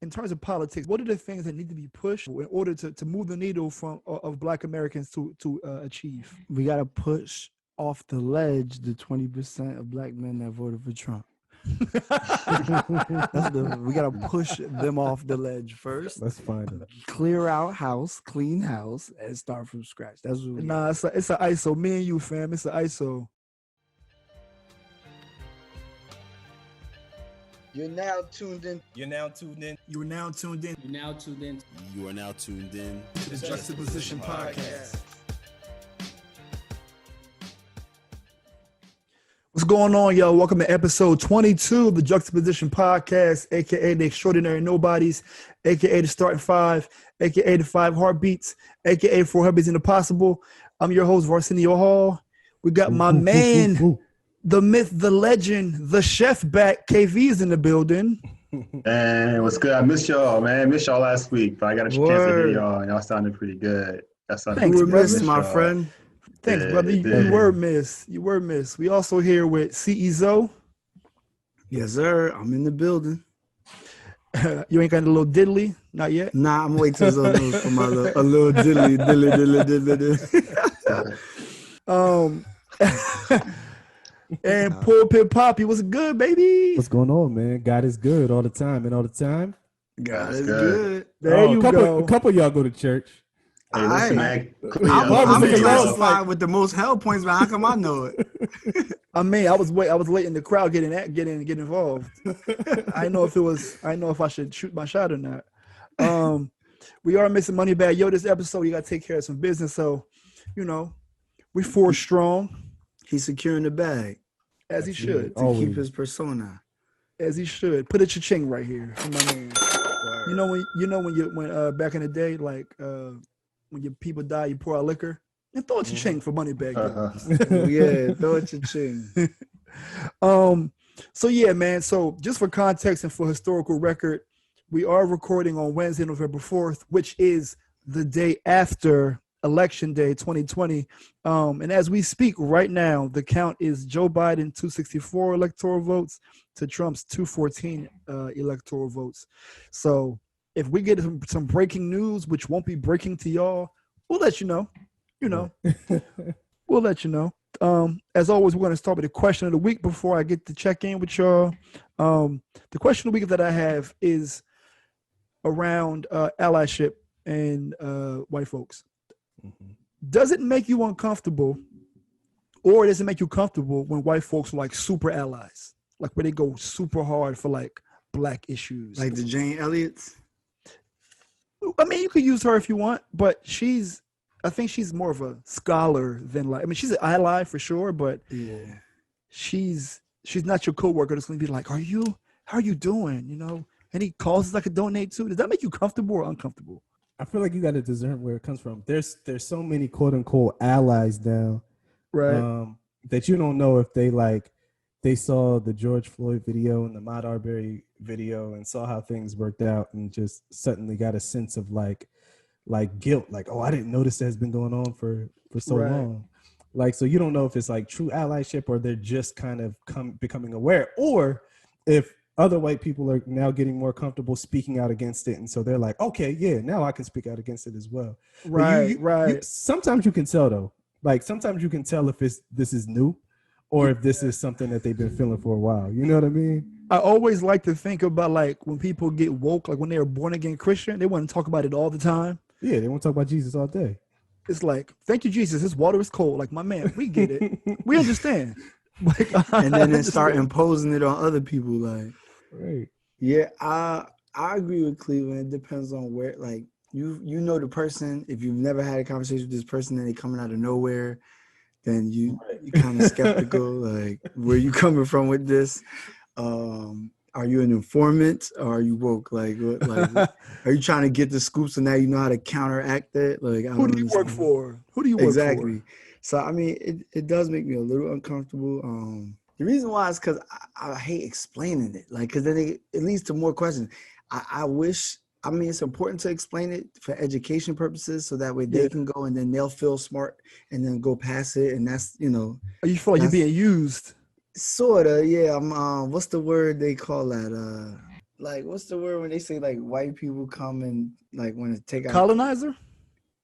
in terms of politics, what are the things that need to be pushed in order to move the needle of Black Americans to achieve? We got to push off the ledge the 20% of Black men that voted for Trump. We got to push them off the ledge first. Let's find it. Clear out house, clean house, and start from scratch. That's what it's an ISO. Me and you, fam. It's an ISO. You're now tuned in. You're now tuned in. You are now tuned in. You're now tuned in. You are now tuned in to the Juxtaposition Podcast. What's going on, y'all? Welcome to episode 22 of the Juxtaposition Podcast, aka the Extraordinary Nobodies, aka the Starting Five, aka the Five Heartbeats, aka Four Heartbeats in the Possible. I'm your host, Arsenio Hall. We got my man, the myth, the legend, the chef back. KV is in the building. Man, what's good? I missed y'all, man. Missed y'all last week, but I got a chance to hear y'all. Y'all sounded pretty good. Thanks, brother. My friend. Thanks, brother. You were missed. You were missed. We also here with CEO. Yes, sir. I'm in the building. You ain't got a little diddly? Not yet? Nah, I'm waiting till for my a little diddly. And Pulpit Poppy, what's good, baby? What's going on, man? God is good all the time, and all the time. God is good. There you go. A couple of y'all go to church. Hey, listen, man. I'm classified with the most hell points, but how come I know it? I mean, I was late in the crowd getting involved. I know if I should shoot my shot or not. We are missing Money Bag. Yo, this episode you gotta take care of some business. So, we 4 strong. He's securing the bag. As he should. To keep his persona. As he should. Put a cha-ching right here for my man. When back in the day, like when your people die, you pour out liquor and throw a cha-ching for Money Bag. Yeah, throw a cha-ching. So yeah, man. So just for context and for historical record, we are recording on Wednesday, November 4th, which is the day after Election Day 2020. And as we speak right now, the count is Joe Biden 264 electoral votes to Trump's 214 electoral votes. So if we get some breaking news, which won't be breaking to y'all, we'll let you know. We'll let you know. As always, we're going to start with the question of the week before I get to check in with y'all. The question of the week that I have is around allyship and white folks. Mm-hmm. Does it make you uncomfortable, or does it make you comfortable when white folks are like super allies, like where they go super hard for like black issues, like the Jane Elliott's? I mean, you could use her if you want, but I think she's more of a scholar than she's an ally for sure, but yeah, she's not your coworker that's going to be like, how are you doing? Any causes I could donate to? Does that make you comfortable or uncomfortable? I feel like you got to discern where it comes from. There's so many quote unquote allies now, right? That you don't know if they saw the George Floyd video and the Ahmaud Arbery video and saw how things worked out and just suddenly got a sense of like guilt, like, oh, I didn't notice that has been going on for so long. Like, so you don't know if it's like true allyship or they're just kind of becoming aware, or if other white people are now getting more comfortable speaking out against it. And so they're like, okay, yeah, now I can speak out against it as well. Right. Sometimes you can tell though. Like sometimes you can tell if this is new or if this is something that they've been feeling for a while. You know what I mean? I always like to think about like when people get woke, like when they're born again Christian, they want to talk about it all the time. Yeah, they want to talk about Jesus all day. It's like, thank you, Jesus. This water is cold. Like, my man, we get it. We understand. Like, and then they start imposing it on other people. Like, right. Yeah, I agree with Cleveland. It depends on where, like, you know the person. If you've never had a conversation with this person and they coming out of nowhere, then you kind of skeptical. Like, where you coming from with this? Are you an informant or are you woke? Like, are you trying to get the scoop so now you know how to counteract that? Like, who do you work for? Who do you work for? Exactly. So, I mean, it does make me a little uncomfortable. The reason why is because I hate explaining it. Like, because then it leads to more questions. I wish, I mean, it's important to explain it for education purposes so that way they can go and then they'll feel smart and then go past it. And that's, you feel like you're being used. Sorta, yeah. What's the word they call that? like what's the word when they say like white people come and like want to Colonizer?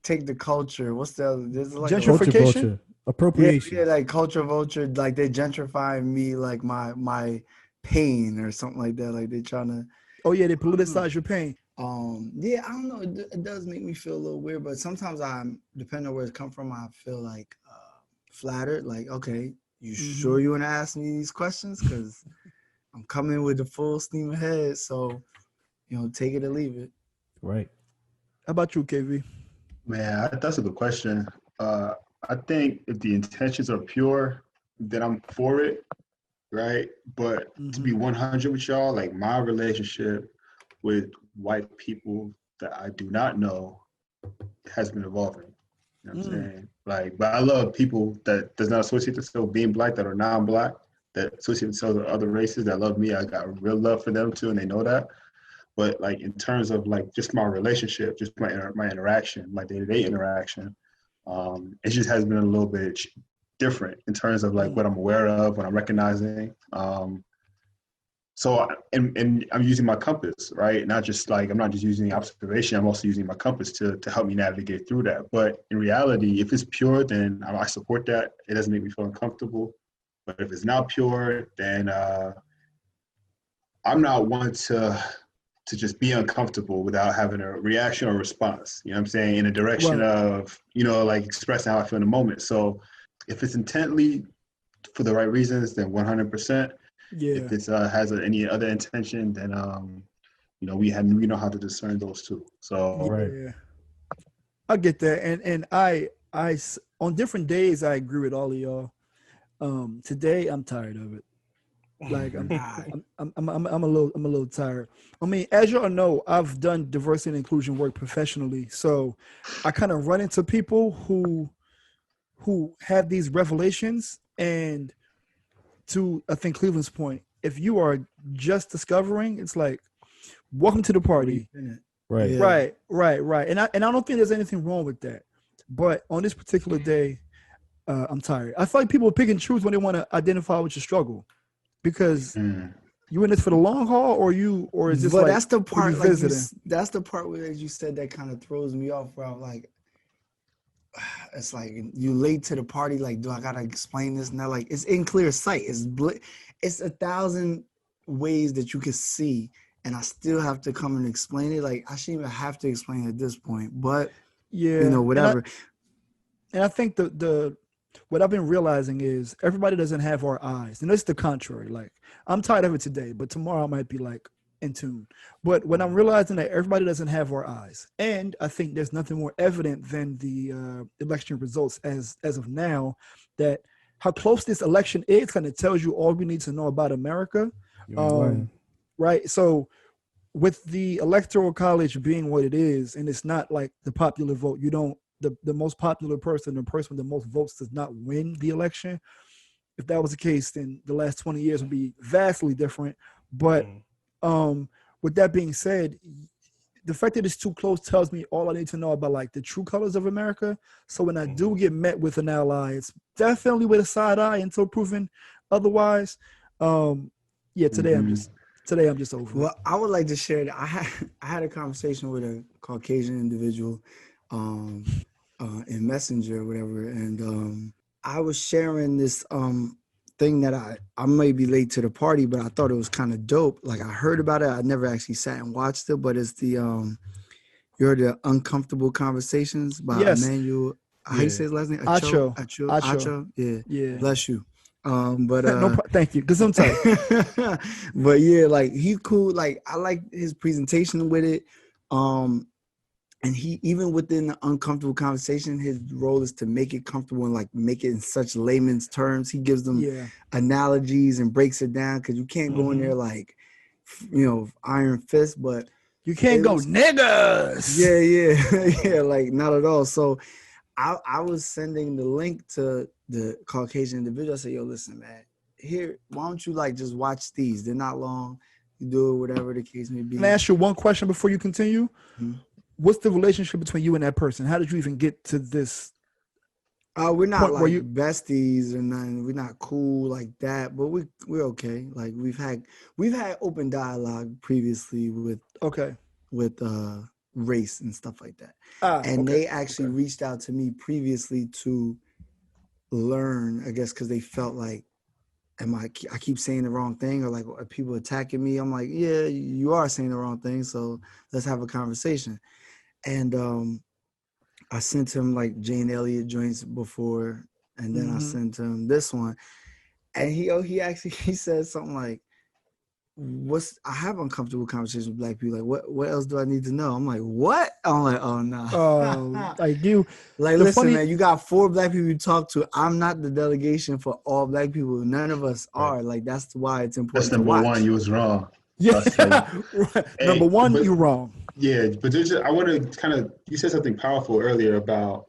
take the culture? What's the other? There's like Culture Gentrification? vulture. Appropriation. yeah, like culture vulture. Like they're gentrifying me, like my pain or something like that. Like they're trying to. Oh yeah, they politicize your pain. Yeah, I don't know. It does make me feel a little weird, but sometimes depending on where it come from, I feel like flattered. Like, okay, you sure you want to ask me these questions? Because I'm coming with the full steam ahead. So, take it or leave it. Right. How about you, KV? Man, that's a good question. I think if the intentions are pure, then I'm for it, right? But to be 100 with y'all, like my relationship with white people that I do not know has been evolving. You know what I'm saying? Like, but I love people that does not associate themselves being black, that are non-black, that associate themselves with other races that love me. I got real love for them too, and they know that. But like in terms of like just my relationship, just my interaction, my day-to-day interaction, it just has been a little bit different in terms of like what I'm aware of, what I'm recognizing. So and I'm using my compass, right? Not just like I'm not just using observation. I'm also using my compass to help me navigate through that. But in reality, if it's pure, then I support that. It doesn't make me feel uncomfortable. But if it's not pure, then I'm not one to just be uncomfortable without having a reaction or response, you know what I'm saying, in a direction of, like expressing how I feel in the moment. So if it's intently for the right reasons, then 100%. Yeah. If it has any other intention, then, we know how to discern those two. So yeah. I get that. And I on different days, I agree with all of y'all. Today, I'm tired of it. Like I'm a little tired. I mean, as y'all know, I've done diversity and inclusion work professionally, so I kind of run into people who have these revelations. And to I think Cleveland's point, if you are just discovering, it's like, welcome to the party. Right. Yeah. Right. And I don't think there's anything wrong with that. But on this particular day, I'm tired. I feel like people pick and choose when they want to identify with your struggle. Because you in this for the long haul, or is this like? That's the part. Like that's the part where, as you said, that kind of throws me off. Where I'm like, it's like you late to the party. Like, do I gotta explain this now? Like, it's in clear sight. It's 1,000 ways that you can see, and I still have to come and explain it. Like, I shouldn't even have to explain it at this point. But yeah, whatever. And I think the what I've been realizing is everybody doesn't have our eyes. And it's the contrary. Like, I'm tired of it today, but tomorrow I might be like in tune. But when I'm realizing that everybody doesn't have our eyes, and I think there's nothing more evident than the election results as of now, that how close this election is kind of tells you all we need to know about America. Right. So with the electoral college being what it is, and it's not like the popular vote, the most popular person, the person with the most votes, does not win the election. If that was the case, then the last 20 years would be vastly different. But with that being said, the fact that it's too close tells me all I need to know about like the true colors of America. So when I do get met with an ally, it's definitely with a side eye until proven otherwise. Today I'm just over it. Well, I would like to share that I had a conversation with a Caucasian individual in Messenger or whatever, and I was sharing this thing that I may be late to the party, but I thought it was kind of dope. Like, I heard about it, I never actually sat and watched it, but it's the you heard the Uncomfortable Conversations by Emmanuel. How you say his last name? Acho. Yeah. Bless you. Thank you, because I'm tired. But yeah, like, he's cool. Like, I like his presentation with it. And he, even within the uncomfortable conversation, his role is to make it comfortable and like make it in such layman's terms. He gives them analogies and breaks it down, because you can't go in there like, iron fist, but you can't go niggas. Yeah, like, not at all. So I was sending the link to the Caucasian individual. I said, yo, listen, man, here, why don't you like just watch these? They're not long. You do it, whatever the case may be. Can I ask you one question before you continue? What's the relationship between you and that person? How did you even get to this We're not point where like you besties or nothing. We're not cool like that, but we're okay. Like we've had open dialogue previously okay? with race and stuff like that. Ah, And okay. they actually reached out to me previously to learn, I guess, because they felt like, I keep saying the wrong thing, or like, are people attacking me? I'm like, yeah, you are saying the wrong thing, so let's have a conversation. And I sent him like Jane Elliott joints before, and then I sent him this one, and he actually he said something like, I have uncomfortable conversations with black people. Like, what else do I need to know? I'm like, what? I'm like, oh no. Like you, Like, the listen, funny, man, you got 4 black people you talk to. I'm not the delegation for all black people. None of us are. Like, that's why it's important That's to number watch. one. You was wrong. yeah. Trust me. Right. Hey, Number one, but you're wrong. yeah, but I want to kind of, you said something powerful earlier about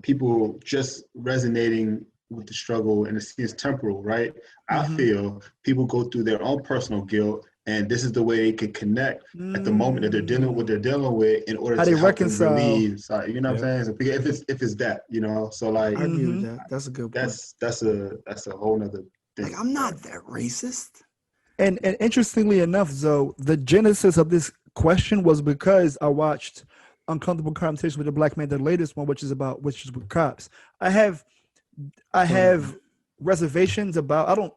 people just resonating with the struggle, and it's temporal, right? I feel people go through their own personal guilt, and this is the way they can connect at the moment that they're dealing with what they're dealing with in order How they to help them reconcile. relieve. So, you know what Yep. I'm saying? So if it's that, you know, so like I agree with that. That's a good point. that's a whole nother thing. Like, I'm not that racist. And interestingly enough, though, the genesis of this question was because I watched Uncomfortable Conversation with a Black Man, the latest one, which is with cops. I have reservations about.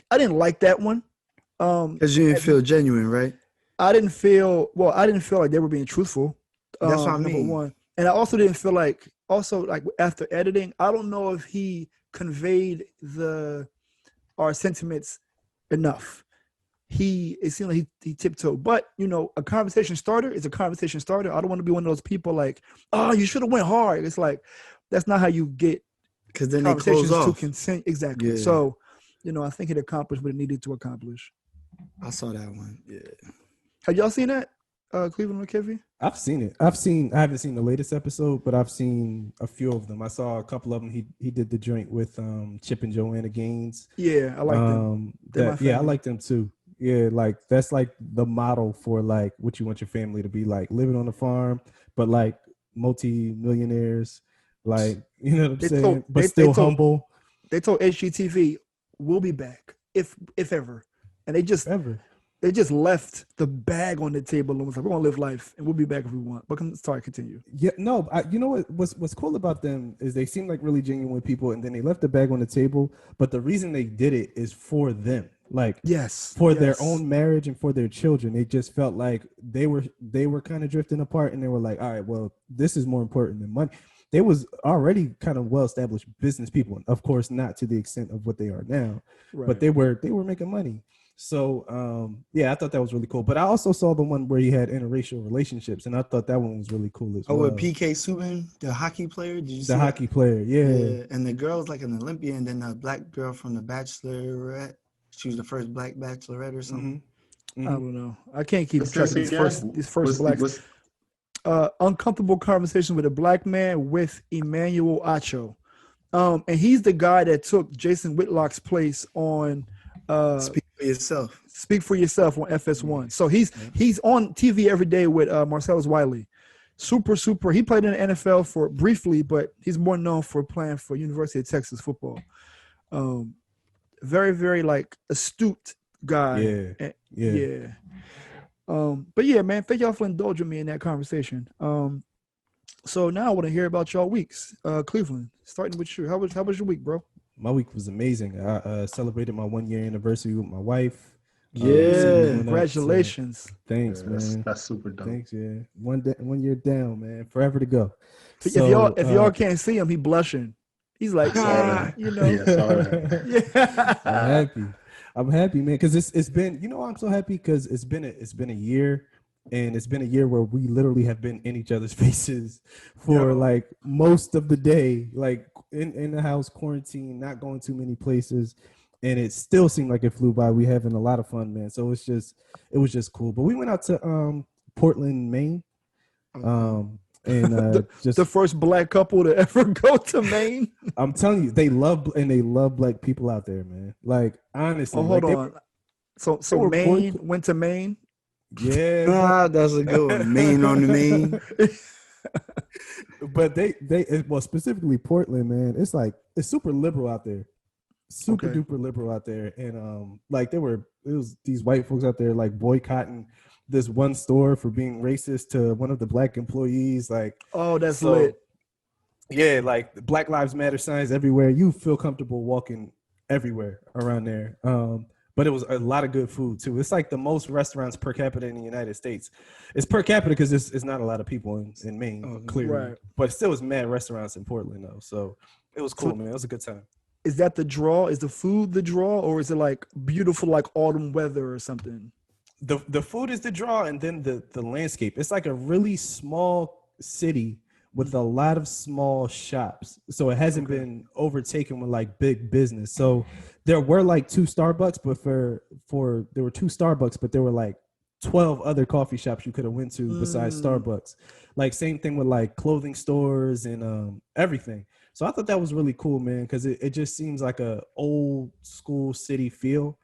I didn't like that one. Because you didn't feel genuine, right? I didn't feel like they were being truthful. That's what I number mean. one, and I also didn't feel like after editing, I don't know if he conveyed our sentiments enough. It seemed like he tiptoed, but a conversation starter is a conversation starter. I don't want to be one of those people like, oh, you should have went hard. It's like, that's not how you get Because then they conversations close to off. consent. Exactly. Yeah. So, I think it accomplished what it needed to accomplish. I saw that one. Yeah. Have y'all seen that, Cleveland and Kevin? I've seen it. I haven't seen the latest episode, but I've seen a few of them. I saw a couple of them. He did the joint with Chip and Joanna Gaines. Yeah, I like them. I like them too. Yeah, like that's like the model for like what you want your family to be like, living on a farm, but like multi-millionaires, like, you know what I'm saying? But still humble. They told HGTV, we'll be back if ever. And they just left the bag on the table and was like, we're gonna live life and we'll be back if we want. But continue. Yeah, no, you know what's cool about them is they seem like really genuine people, and then they left the bag on the table. But the reason they did it is for them, like for their own marriage and for their children. They just felt like they were kind of drifting apart, and they were like, all right, well, this is more important than money. They was already kind of well-established business people, and of course, not to the extent of what they are now, but they were making money. So, I thought that was really cool. But I also saw the one where he had interracial relationships, and I thought that one was really cool as well. Oh, with PK Subban, the hockey player? Did you see the hockey player? Yeah. And the girl's like an Olympian, and then the black girl from The Bachelorette. She was the first black bachelorette or something. I don't know. I can't keep track of these first blacks. Uncomfortable Conversation with a Black Man with Emmanuel Acho. And he's the guy that took Jason Whitlock's place on Speak for Yourself. Speak for Yourself on FS1. So he's on TV every day with Marcellus Wiley. Super. He played in the NFL for briefly, but he's more known for playing for University of Texas football. Very, very like astute guy. Yeah. But yeah, man, thank y'all for indulging me in that conversation. So now I want to hear about y'all weeks. Cleveland, starting with you. How was your week, bro? My week was amazing. I celebrated my 1-year anniversary with my wife. Congratulations. Thanks, man. That's super dope. Thanks, yeah. 1 year down, man. Forever to go. So, if y'all can't see him, he blushing. He's like, I'm happy, man, because it's been, I'm so happy because it's been a year, and it's been a year where we literally have been in each other's faces for like most of the day, like in the house, quarantine, not going too many places, and it still seemed like it flew by. We having a lot of fun, man. So it was just cool. But we went out to Portland, Maine. And just the first black couple to ever go to Maine. I'm telling you, they love black people out there, man. Like, honestly. Oh, hold on. So Maine went to Maine. Yeah, that's a good one. Maine on the Maine. But well, specifically Portland, man, it's super liberal out there. Super Okay. duper liberal out there. And like it was these white folks out there like boycotting this one store for being racist to one of the black employees. Like, Oh, that's so lit. yeah, like the Black Lives Matter signs everywhere. You feel comfortable walking everywhere around there. But it was a lot of good food too. It's like the most restaurants per capita in the United States. It's per capita because it's not a lot of people in Maine, clearly. Right. But it still was mad restaurants in Portland though. So it was cool, man. It was a good time. Is that the draw? Is the food the draw, or is it like beautiful like autumn weather or something? The food is the draw, and then the landscape. It's like a really small city with a lot of small shops. So it hasn't been overtaken with like big business. So there were like 2 Starbucks, but there were 2 Starbucks, but there were like 12 other coffee shops you could have went to besides Starbucks. Like same thing with like clothing stores and everything. So I thought that was really cool, man, because it just seems like a old school city feel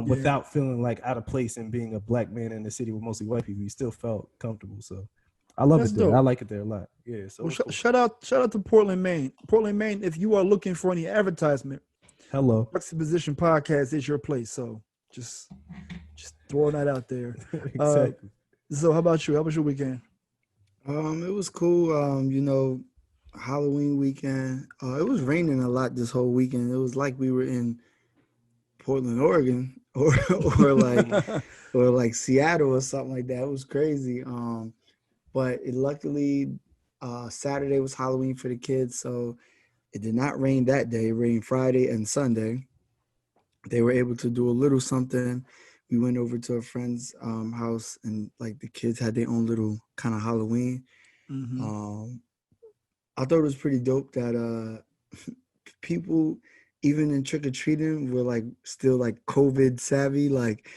without feeling like out of place and being a black man in the city with mostly white people. You still felt comfortable. So I love it there. Dope. I like it there a lot. Yeah. So well, shout out to Portland, Maine. Portland, Maine. If you are looking for any advertisement, hello, Juxtaposition.Pod is your place. So just throwing that out there. Exactly. So how about you? How was your weekend? It was cool. You know, Halloween weekend. It was raining a lot this whole weekend. It was like we were in Portland, Oregon, or like Seattle or something like that. It was crazy. But luckily, Saturday was Halloween for the kids, so it did not rain that day. It rained Friday and Sunday. They were able to do a little something. We went over to a friend's house, and like the kids had their own little kind of Halloween. I thought it was pretty dope that people, even in trick-or-treating, were like still like COVID savvy. Like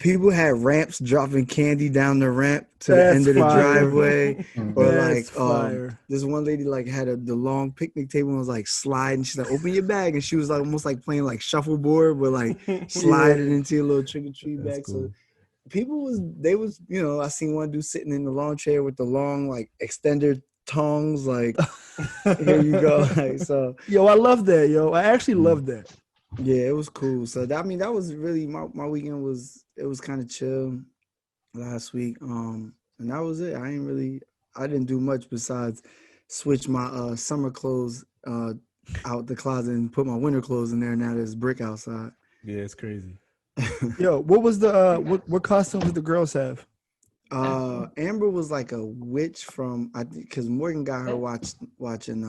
people had ramps dropping candy down the ramp to the end of the driveway. Or like this one lady like had the long picnic table and was like sliding. She's like, open your bag, and she was like almost like playing like shuffleboard, but like sliding into your little trick-or-treat bag. Cool. So people was I seen one dude sitting in the lawn chair with the long like extended tongs, like here you go. Like, so yo, I love that. Yo, I actually love that. Yeah, it was cool. So that was really my weekend. It was kind of chill last week. And that was it. I didn't do much besides switch my summer clothes out the closet and put my winter clothes in there. Now there's brick outside. Yeah, it's crazy. Yo, what was the what costumes did the girls have? Amber was like a witch from, I think, because Morgan got her watching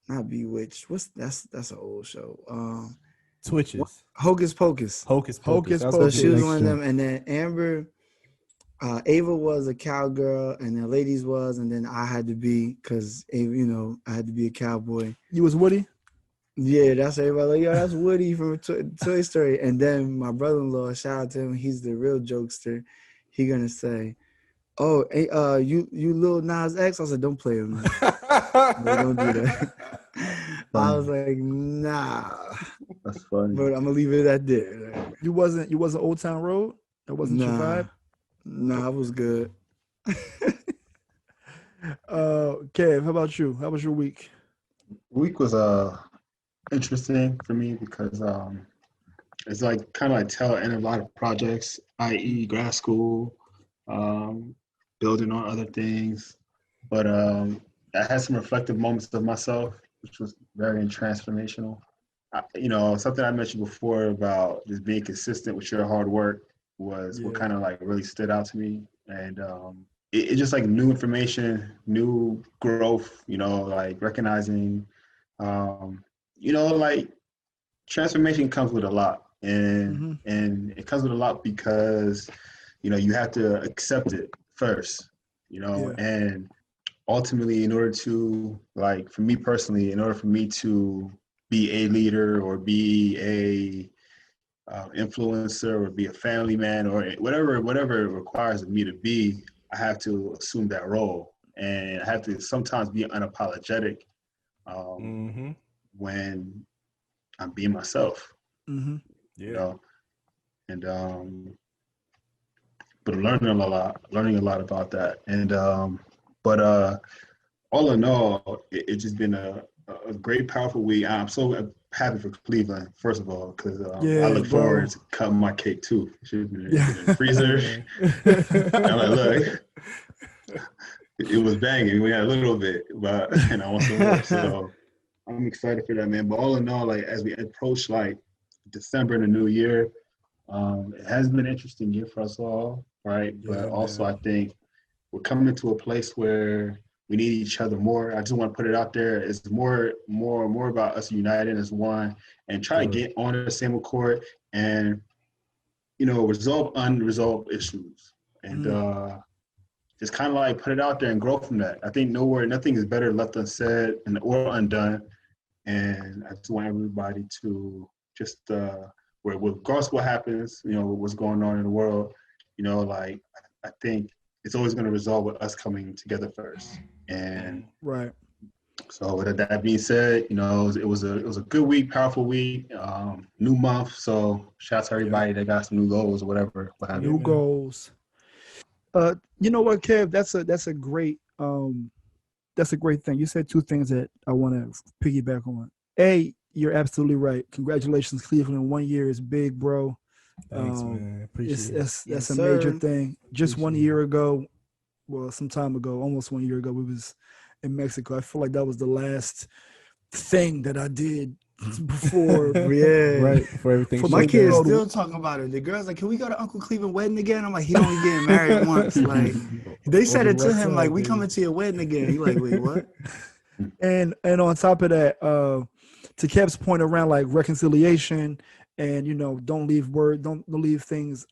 not Bewitched. That's an old show. Twitches. Hocus Pocus. Hocus Pocus. So she was one of them, and then Amber, Ava was a cowgirl, and the ladies was, and then I had to be, because I had to be a cowboy. You was Woody? Yeah, that's everybody. Like, yo, that's Woody from Toy Story. And then my brother-in-law, shout out to him, he's the real jokester. He gonna say, "Oh, hey, you Lil Nas X." I said, "Don't play with me. No, don't do that." I was like, "Nah." That's funny. But I'm gonna leave it at that. You wasn't Old Town Road? That wasn't your vibe? Nah, it was good. Kev, how about you? How was your week? Week was interesting for me because it's like kind of like tail end of a lot of projects, i.e. grad school, building on other things. But I had some reflective moments of myself, which was very transformational. Something I mentioned before about just being consistent with your hard work was what kind of like really stood out to me. And it just like new information, new growth, like recognizing, like transformation comes with a lot. And it comes with a lot because, you have to accept it first, and ultimately in order to, like, for me personally, in order for me to be a leader or be a influencer or be a family man or whatever it requires of me to be, I have to assume that role. And I have to sometimes be unapologetic when I'm being myself. Yeah. And but learning a lot about that. And but all in all, it's just been a great, powerful week. I'm so happy for Cleveland, first of all, because I Yeah, look bro. forward to cutting my cake too. It should have been Yeah. in the freezer. I'm like, look, it was banging. We had a little bit, but I want some more. So I'm excited for that, man. But all in all, like as we approach like December and the new year, it has been an interesting year for us all, right? Yeah, But also, man. I think we're coming to a place where we need each other more. I just want to put it out there. It's more about us uniting as one and try to get on the same accord and resolve unresolved issues and just kind of like put it out there and grow from that. I think nothing is better left unsaid and or undone. And I just want everybody to just regardless of what happens, what's going on in the world, like I think it's always going to resolve with us coming together first. And Right. so with that being said, it was a good week, powerful week, new month. So shout out to everybody that got some new goals or whatever. New goals. You know what, Kev? That's a great thing. You said two things that I want to piggyback on. A, you're absolutely right. Congratulations, Cleveland. 1 year is big, bro. Thanks, man. Appreciate it. That's a major thing. Just 1 year ago, well, some time ago, almost 1 year ago, we was in Mexico. I feel like that was the last thing that I did before. Right, for everything. My kids still talking about it. The girls like, can we go to Uncle Cleveland wedding again? I'm like, he only getting married once. Like, they said it to him, like, we coming to your wedding again. He like, wait, what? And on top of that, to Kev's point around like reconciliation and don't leave things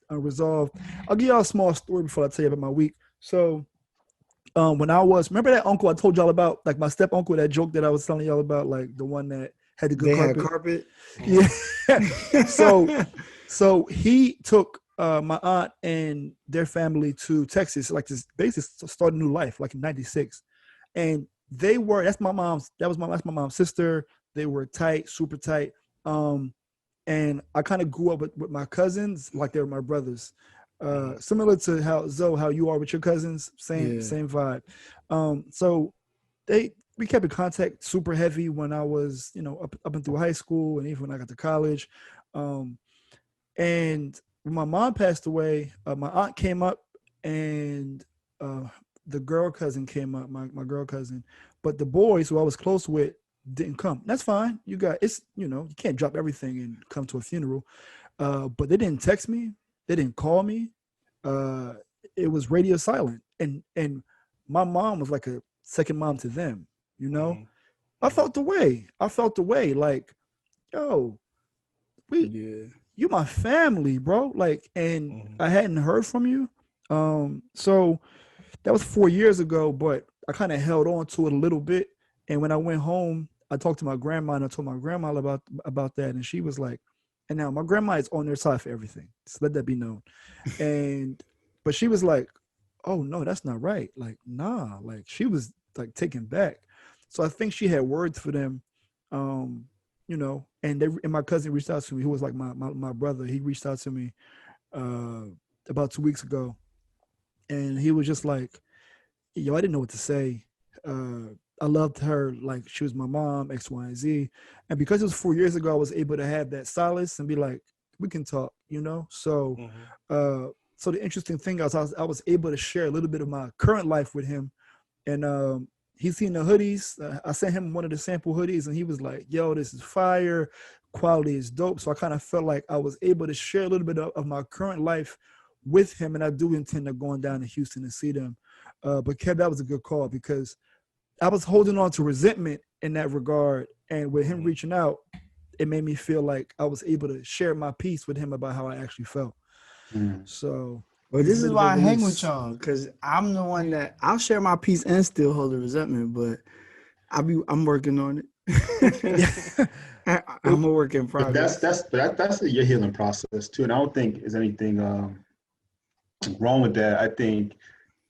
unresolved. I'll give y'all a small story before I tell you about my week. So when remember that uncle I told y'all about, like my step uncle, that joke that I was telling y'all about, like the one that had the good carpet? Yeah. So he took my aunt and their family to Texas, like this basically start a new life, like in '96. And that's my mom's sister. They were tight, super tight. And I kind of grew up with my cousins like they were my brothers. Similar to how you are with your cousins, same vibe. So we kept in contact super heavy when I was, up and through high school and even when I got to college. And when my mom passed away, my aunt came up and the girl cousin came up, my girl cousin, but the boys who I was close with didn't come. That's fine. You can't drop everything and come to a funeral. But they didn't text me. They didn't call me. It was radio silent. And my mom was like a second mom to them, I felt the way like, yo, you my family, bro. Like, and I hadn't heard from you. So that was 4 years ago, but I kind of held on to it a little bit. And when I went home, I talked to my grandma and I told my grandma about that. And she was like, and now my grandma is on their side for everything. Just let that be known. But she was like, oh no, that's not right. Like, nah, like she was like taken back. So I think she had words for them, and my cousin reached out to me, who was like my brother. He reached out to me about 2 weeks ago. And he was just like, yo, I didn't know what to say. I loved her like she was my mom, X, Y, and Z. And because it was 4 years ago, I was able to have that solace and be like, we can talk, So, so the interesting thing was I was able to share a little bit of my current life with him. And he's seen the hoodies. I sent him one of the sample hoodies and he was like, yo, this is fire. Quality is dope. So I kind of felt like I was able to share a little bit of my current life with him. And I do intend on going down to Houston to see them. But Kev, that was a good call because I was holding on to resentment in that regard. And with him reaching out, it made me feel like I was able to share my piece with him about how I actually felt. So, well, this is why I hang with y'all, because I'm the one that I'll share my piece and still hold the resentment, but I'm working on it. I'm a work in progress. That's your healing process too, and I don't think there's anything wrong with that. I think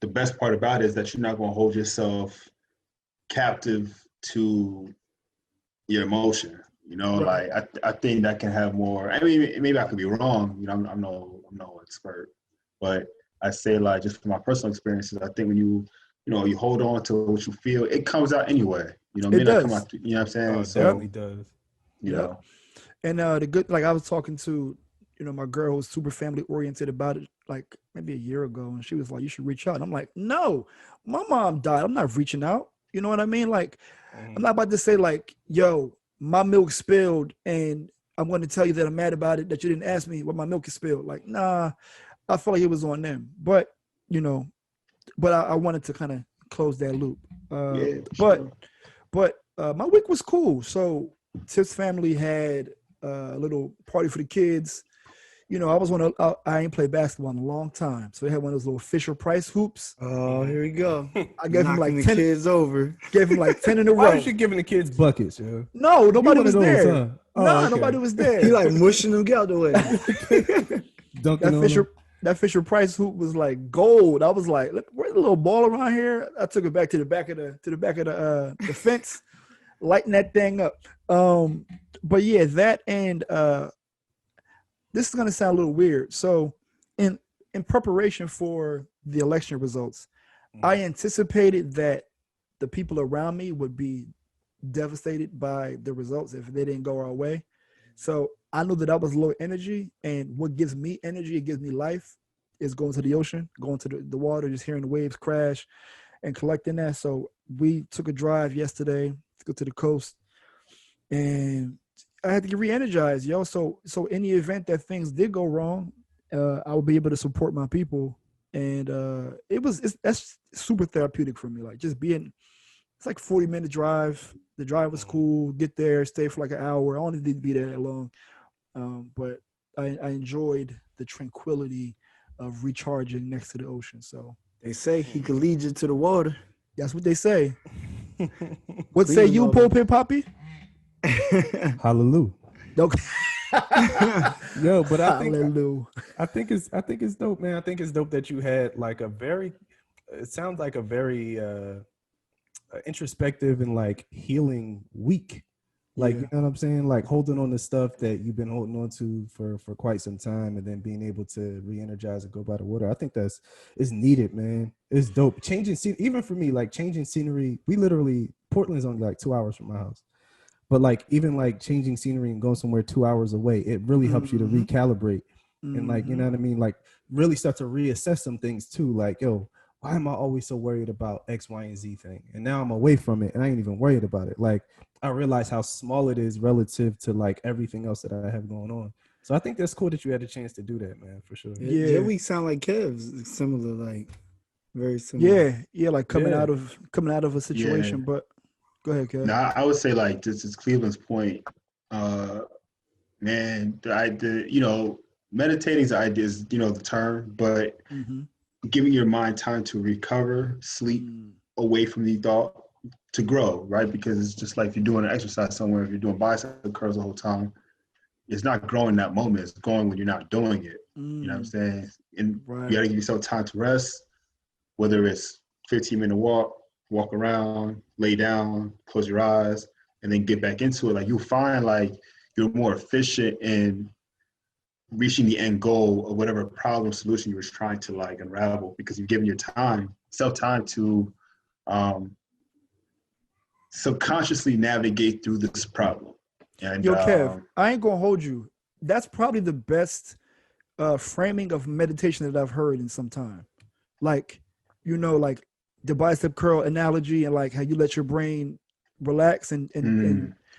the best part about it is that you're not going to hold yourself captive to your emotion. Right. Like I think that can have more. I mean, maybe I could be wrong. I'm no expert, but I say like just from my personal experiences, I think when you you hold on to what you feel, it comes out anyway. It may It not come does. out, you know what I'm saying? Oh, it So, definitely does. you Yep. know, And the good, like I was talking to, my girl who's super family oriented about it, like maybe a year ago, and she was like, "You should reach out." And I'm like, "No, my mom died. I'm not reaching out." You know what I mean? Like, I'm not about to say like, "Yo, my milk spilled," and I'm going to tell you that I'm mad about it that you didn't ask me what my milk is spilled. Like, nah, I feel like it was on them. But but I wanted to kind of close that loop. yeah, But sure. but my week was cool. So Tiff's family had a little party for the kids. I was I ain't played basketball in a long time. So they had one of those little Fisher Price hoops. Oh, here we go. I gave him Knocking like the 10, kids over. gave him like 10 in a Why row. is you giving the kids buckets, yo? No, You nobody one was of those, there. huh? Oh, Nah, okay. nobody was He there. like mushing them, get out the way. Dunking on them. That Fisher Price hoop was like gold. I was like, look, where's the little ball around here? I took it back to the back of the fence, lighting that thing up. But yeah, that and this is gonna sound a little weird. So in preparation for the election results, I anticipated that the people around me would be devastated by the results if they didn't go our way. So I knew that I was low energy, and what gives me energy, it gives me life, is going to the ocean, going to the water, just hearing the waves crash and collecting that. So we took a drive yesterday to go to the coast, and I had to get re-energized, yo. So in the event that things did go wrong, I would be able to support my people, and that's super therapeutic for me. Like just being, it's like 40-minute drive. The drive was cool. Get there, stay for like an hour. I only need to be there that long, but I enjoyed the tranquility of recharging next to the ocean. So They say he could lead you to the water. that's what they say. What say you, Pulpit Poppy? Hallelujah. Okay. Yo, but Hallelujah. I think it's dope, man. I think it's dope that you had like it sounds like a very introspective and like healing week. Like, you know what I'm saying? Like holding on to stuff that you've been holding on to for quite some time, and then being able to re-energize and go by the water. I think it's needed, man. It's dope. Changing even for me, like changing scenery. Portland's only like 2 hours from my house. But like even like changing scenery and going somewhere 2 hours away, it really helps you to recalibrate and like, you know what I mean? Like really start to reassess some things too. Like, yo, why am I always so worried about X, Y, and Z thing? And now I'm away from it and I ain't even worried about it. Like I realize how small it is relative to like everything else that I have going on. So I think that's cool that you had a chance to do that, man, for sure. Yeah, we sound like Kev's, similar, like very similar. Yeah, like coming out of a situation. Yeah. But go ahead, Kev. Now, I would say like this is Cleveland's point. Man, meditating is the idea, is the term, but giving your mind time to recover, sleep away from the thought, to grow, right? Because it's just like if you're doing an exercise somewhere, if you're doing bicep curls the whole time, it's not growing that moment. It's growing when you're not doing it. You know what I'm saying? And you got to give yourself time to rest, whether it's 15-minute walk around, lay down, close your eyes, and then get back into it. Like you'll find like you're more efficient in reaching the end goal of whatever problem solution you were trying to like unravel, because you've given your self time to subconsciously navigate through this problem. And Yo, Kev, I ain't gonna hold you. That's probably the best framing of meditation that I've heard in some time. Like, like the bicep curl analogy and like how you let your brain relax and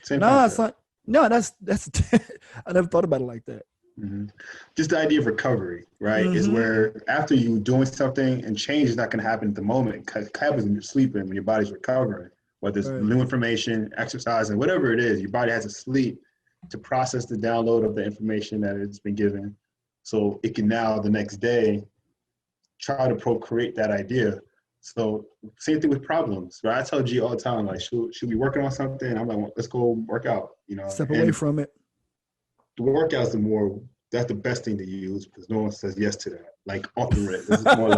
son, no, that's I never thought about it like that. Just the idea of recovery, right? Is where after you doing something, and change is not going to happen at the moment, because it happens when you're sleeping, when your body's recovering, whether it's new information, exercising, whatever it is, your body has to sleep to process the download of the information that it's been given, so it can now the next day try to procreate that idea. So same thing with problems, right? I tell G all the time, like, should we working on something? And I'm like, let's go work out, Step away from it. The workout's that's the best thing to use, because no one says yes to that. Like off the rip, this is more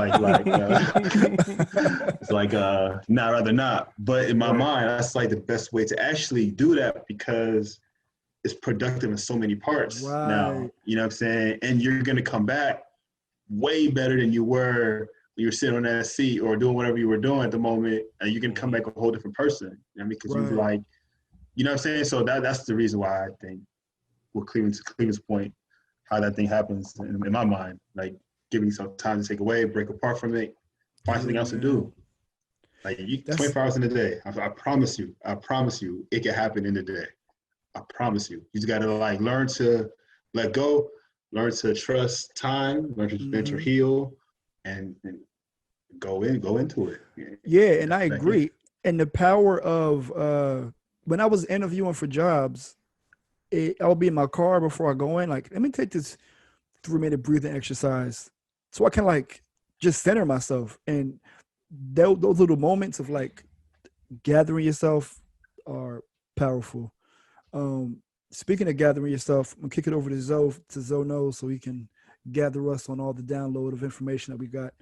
it's like nah, rather not. But in my mind, that's like the best way to actually do that, because it's productive in so many parts now. You know what I'm saying? And you're gonna come back way better than you were you're sitting on that seat or doing whatever you were doing at the moment, and you can come back a whole different person. You know what I mean? Because you've like, you know what I'm saying? So that's the reason why I think with Cleveland's point, how that thing happens in my mind, like giving some time to take away, break apart from it, find something else to do. Like 24 hours in a day. I promise you, it can happen in a day. I promise you. You just gotta like learn to let go, learn to trust time, learn to heal, and go into it. Yeah, and I agree. And the power of when I was interviewing for jobs, I'll be in my car before I go in. Like, let me take this 3-minute breathing exercise, so I can like just center myself. And those little moments of like gathering yourself are powerful. Speaking of gathering yourself, I'm gonna kick it over to Zoe knows, so he can gather us on all the download of information that we got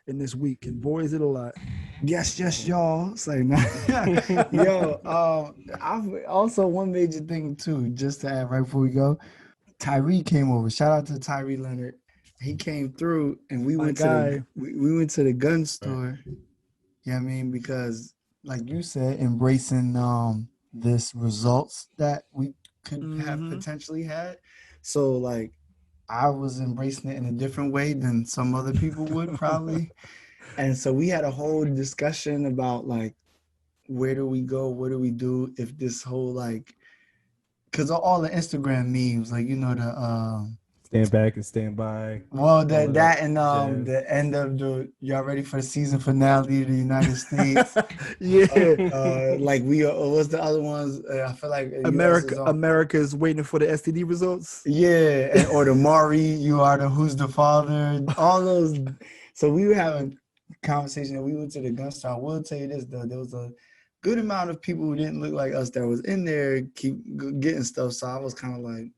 in this week. And boy, is it a lot. Yes, y'all. It's like, yo, I've also one major thing too, just to add right before we go. Tyree came over. Shout out to Tyree Leonard. He came through, and we went to the gun store. Yeah, I mean, because like you said, embracing this results that we could have potentially had. So like, I was embracing it in a different way than some other people would probably. And so we had a whole discussion about like, where do we go? What do we do if this whole like, because all the Instagram memes, like, you know, the stand back and stand by. Well, that and the end of y'all ready for the season finale of the United States? Like what's the other ones? I feel like America's waiting for the STD results. Yeah, or the Maury, you are the who's the father? All those. So we were having a conversation, and we went to the gun store. I will tell you this though, there was a good amount of people who didn't look like us that was in there, keep getting stuff. So I was kind of like,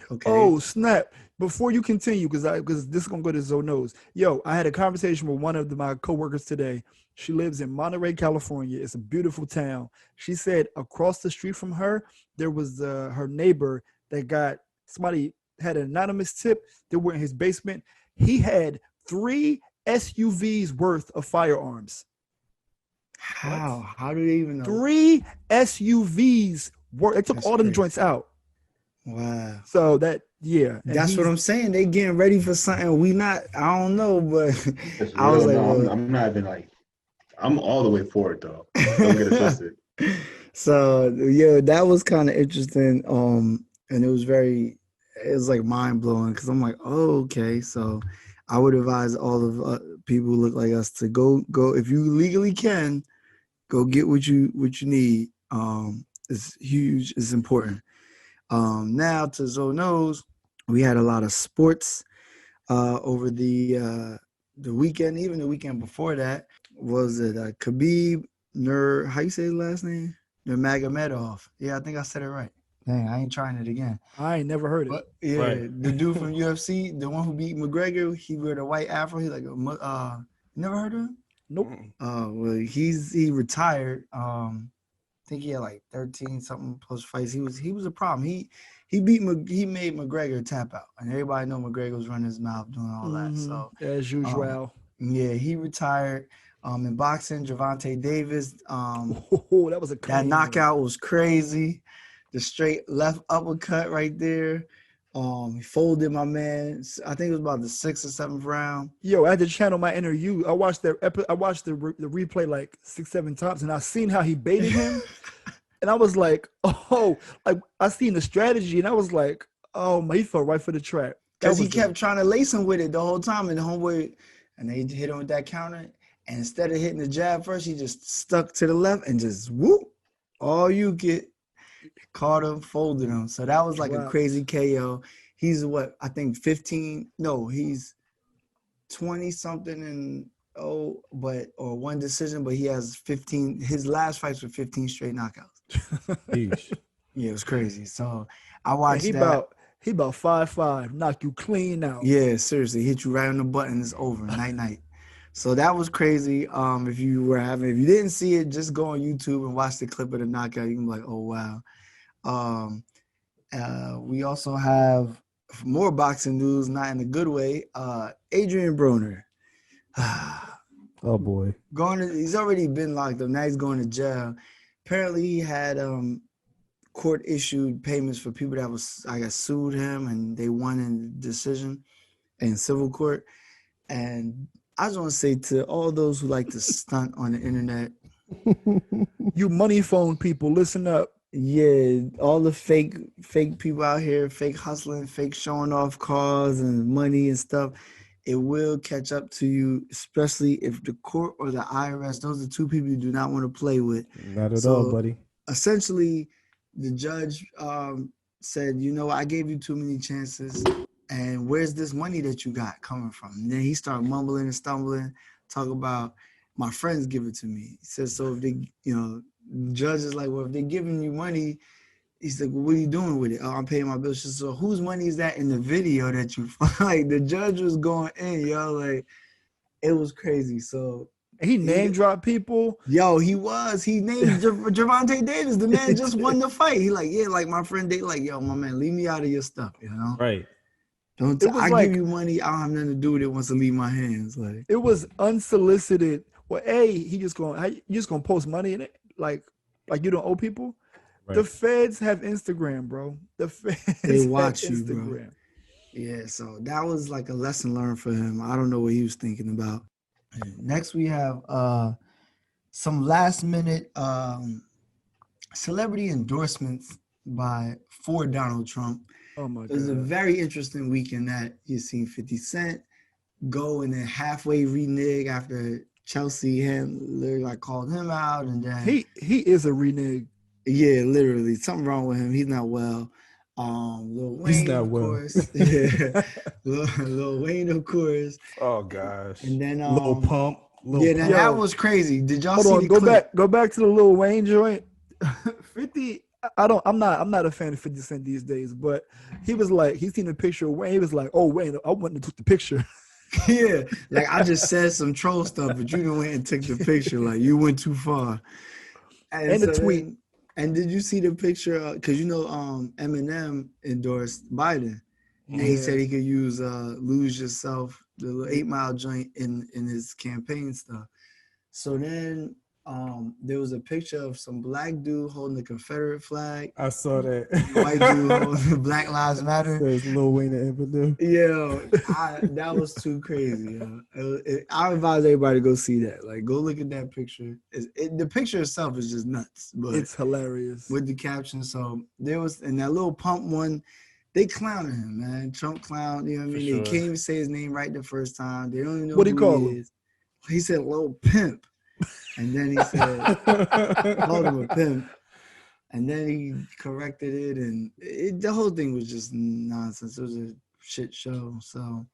okay. Oh snap! Before you continue, because this is gonna go to Zoe knows. Yo, I had a conversation with one of my coworkers today. She lives in Monterey, California. It's a beautiful town. She said across the street from her, there was her neighbor that got somebody had an anonymous tip. They were in his basement. He had 3 SUVs worth of firearms. How? What? How do they even know? 3 SUVs worth. They took all them joints out. Wow. So that's what I'm saying. They getting ready for something we not. I don't know, but I was like, I'm not even like, I'm all the way for it though. Don't get it twisted. So yeah, that was kind of interesting. And it was like mind blowing because I'm like, oh, okay. So I would advise all of people who look like us to go if you legally can, go get what you need. It's huge. It's important. Now to Zoe knows, we had a lot of sports over the weekend. Even the weekend before that was it Khabib how you say his last name? Nurmagomedov. Yeah, I think I said it right. Dang, I ain't trying it again. I ain't never heard it. But yeah, right. The dude from UFC, the one who beat McGregor, he wear the white afro. He like never heard of him? Nope. Well, he retired. I think he had like 13 something plus fights. He was a problem. He made McGregor tap out, and everybody know McGregor was running his mouth doing all that. So as usual. Yeah, he retired. In boxing, Gervonta Davis. That was that knockout was crazy. The straight left uppercut right there. He folded my man. I think it was about the 6th or 7th round. Yo, I had to channel my inner you. I watched the replay like 6-7 times, and I seen how he baited him, and I was like, oh, like I seen the strategy, and I was like, oh, he fell right for the trap because he kept trying to lace him with it the whole time, and they hit him with that counter, and instead of hitting the jab first, he just stuck to the left and just whoop, all you get. Caught him, folded him. So that was like a crazy KO. He's what, I think 15. No, he's 20 something and or one decision, but he has 15. His last fights were 15 straight knockouts. Yeah, it was crazy. So I watched he that. He about 5'5", knock you clean out. Yeah, seriously, hit you right on the button. It's over. Night. So that was crazy. If you didn't see it, just go on YouTube and watch the clip of the knockout. You can be like, oh wow. We also have more boxing news, not in a good way. Adrian Broner. Oh boy. He's already been locked up. Now he's going to jail. Apparently, he had court issued payments for people that was, I guess, sued him, and they won in the decision in civil court. And I just want to say to all those who like to stunt on the internet, You money phone people, listen up. yeah, all the fake people out here, fake hustling, fake showing off cars and money and stuff, it will catch up to you, especially if the court or the IRS, those are two people you do not want to play with. Not at all, buddy. Essentially, the judge said, you know, I gave you too many chances, and where's this money that you got coming from? And then he started mumbling and stumbling, talk about my friends give it to me. He said, so if they, you know, the judge is like, well, if they're giving you money, he's like, well, what are you doing with it? Oh, I'm paying my bills. She said, so whose money is that in the video that you like? The judge was going in, yo, like it was crazy. So He name dropped people. yo, he named Gervonta Davis. The man just won the fight. He like, yeah, like my friend, they like, yo, my man, leave me out of your stuff, you know? Right. Give you money. I don't have nothing to do with it once it leave my hands. Like it was unsolicited. Well, you just gonna post money in it, like you don't owe people. Right. The feds have Instagram, bro. The feds they watch have you, Instagram. Bro. Yeah, so that was like a lesson learned for him. I don't know what he was thinking about. Next, we have some last minute celebrity endorsements for Donald Trump. Oh my God! It was a very interesting weekend that you seen 50 Cent go and then halfway renege after Chelsea Handler like called him out, and then he is a renege. Yeah, literally something wrong with him. He's not well. Lil Wayne, of course. Yeah, Lil Wayne, of course. Oh gosh. And then Lil Pump. That was crazy. Did y'all see the clip? clip? Go back to the Lil Wayne joint. 50. I'm not a fan of 50 Cent these days, but he was like, he seen a picture of Wayne. He was like, oh Wayne, I went and took the picture. Yeah, like I just said some troll stuff, but you done went and took the picture. Like you went too far. And so the tweet. And did you see the picture? Because you know, Eminem endorsed Biden, and he said he could use "Lose Yourself," the little 8 Mile joint in his campaign stuff. So then there was a picture of some black dude holding the Confederate flag. I saw that. White dude holding the Black Lives Matter. There's Lil Wayne and Eminem. Yeah, that was too crazy. I advise everybody to go see that. Like, go look at that picture. The picture itself is just nuts, but it's hilarious with the caption. So there was, and that Lil Pump one, they clowning him, man. Trump clown. You know what I mean? Sure. They can't even say his name right the first time. They don't even know who he is. He said Lil Pimp. And then he said, called him a pimp. And then he corrected it. And the whole thing was just nonsense. It was a shit show. So,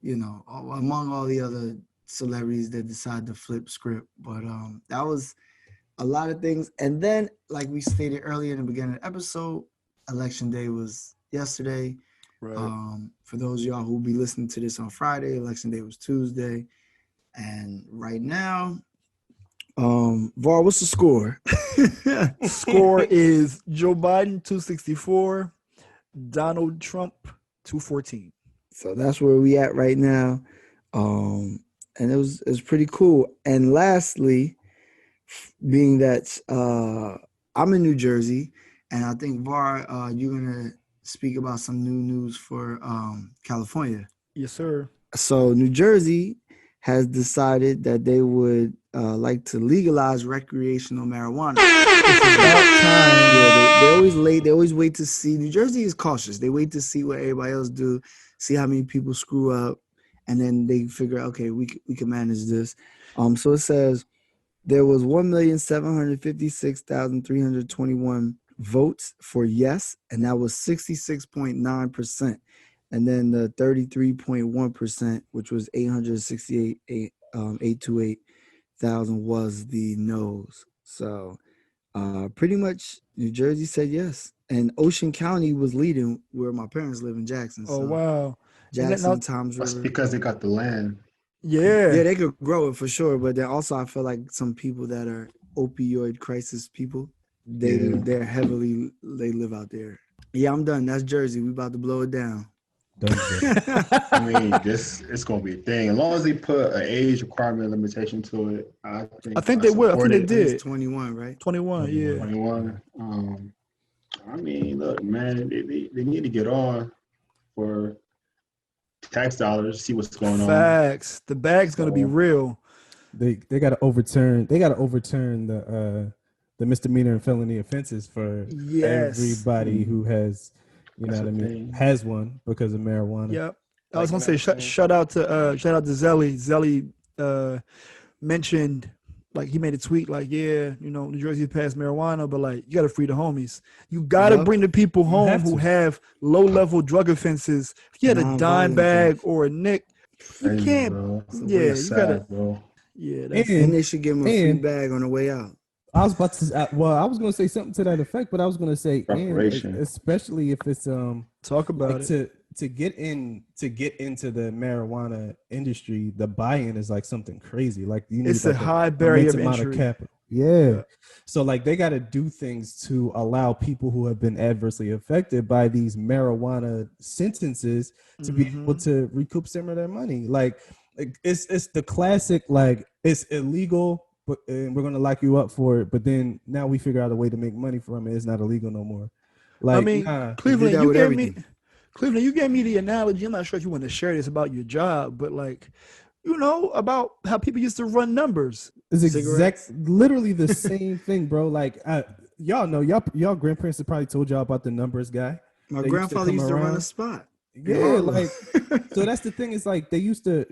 you know, among all the other celebrities that decided to flip script. But that was a lot of things. And then, like we stated earlier in the beginning of the episode, Election Day was yesterday. Right. For those of y'all who will be listening to this on Friday, Election Day was Tuesday. And right now, Var, what's the score? Score is Joe Biden 264, Donald Trump 214. So that's where we at right now. And it was pretty cool. And lastly, being that I'm in New Jersey, and I think Var, you're gonna speak about some new news for California. Yes, sir. So New Jersey has decided that they would like to legalize recreational marijuana. It's about time. Yeah, they always late. They always wait to see. New Jersey is cautious. They wait to see what everybody else do, see how many people screw up, and then they figure, okay, we can manage this. So it says there was 1,756,321 votes for yes, and that was 66.9%. And then the 33.1%, which was 828,000 was the no's. So pretty much New Jersey said yes. And Ocean County was leading where my parents live in Jackson. Oh, wow. Jackson, Toms River. That's because they got the land. Yeah. Yeah, they could grow it for sure. But then also I feel like some people that are opioid crisis people, they live out there. Yeah, I'm done. That's Jersey. We about to blow it down. I mean, it's gonna be a thing. As long as they put an age requirement limitation to it, I think they will. I think they I think did. it's 21, right? 21, yeah. 21. I mean, look, man, they need to get on for tax dollars, see what's going on. Facts. The bag's gonna be real. They got to overturn. They got to overturn the misdemeanor and felony offenses for everybody who has, That's what I mean, thing. has one because of marijuana. Yep. I was gonna say shout out to Zelly. Zelly mentioned, like, he made a tweet like, yeah, New Jersey passed marijuana, but like, you gotta free the homies. You gotta bring the people home who have low level drug offenses. If you had a dime bag or a nick, you can't. Yeah, you gotta. Bro. Yeah, and they should give them a free bag on the way out. I was about to. I was going to say something to that effect, but I was going to say, especially if it's talk about it to get into the marijuana industry, the buy-in is like something crazy. Like you need it's a high barrier of entry. Capital. Yeah. So like they got to do things to allow people who have been adversely affected by these marijuana sentences to be able to recoup some of their money. Like it's the classic, like it's illegal, but and we're gonna lock you up for it. But then now we figure out a way to make money from it. It's not illegal no more. Like, I mean, Cleveland, you gave me the analogy. I'm not sure if you want to share this about your job, but like, about how people used to run numbers. It's literally the same thing, bro. Like, y'all know, y'all grandparents have probably told y'all about the numbers guy. My grandfather used to run a spot. Yeah, like so that's the thing, is like they used to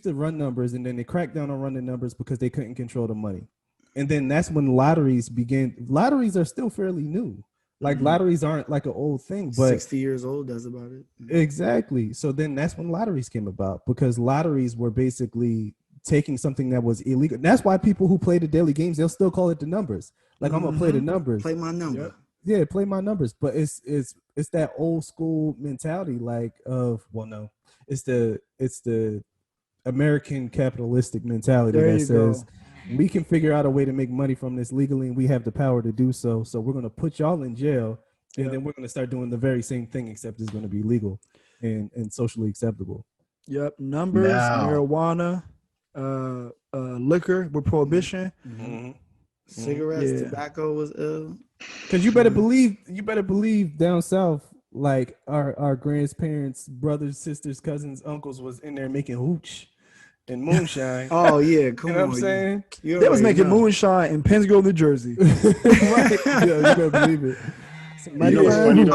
run numbers, and then they cracked down on running numbers because they couldn't control the money. And then that's when lotteries began. Lotteries are still fairly new. Like lotteries aren't like an old thing, but 60 years old, that's about it. Exactly. So then that's when lotteries came about, because lotteries were basically taking something that was illegal. That's why people who play the daily games, they'll still call it the numbers. Like, I'm gonna play the numbers. Play my number. Yeah, play my numbers. But it's that old school mentality, like it's the American capitalistic mentality that says we can figure out a way to make money from this legally, and we have the power to do so. So we're gonna put y'all in jail, and then we're gonna start doing the very same thing, except it's gonna be legal and socially acceptable. Yep, numbers, marijuana, liquor with prohibition. Cigarettes, tobacco was ill. Because you better believe down south, like our grandparents, brothers, sisters, cousins, uncles was in there making hooch and moonshine. Oh yeah, come on. You know what I'm saying? They was making moonshine in Pennsgrove, New Jersey. Right? Yeah, you better believe it.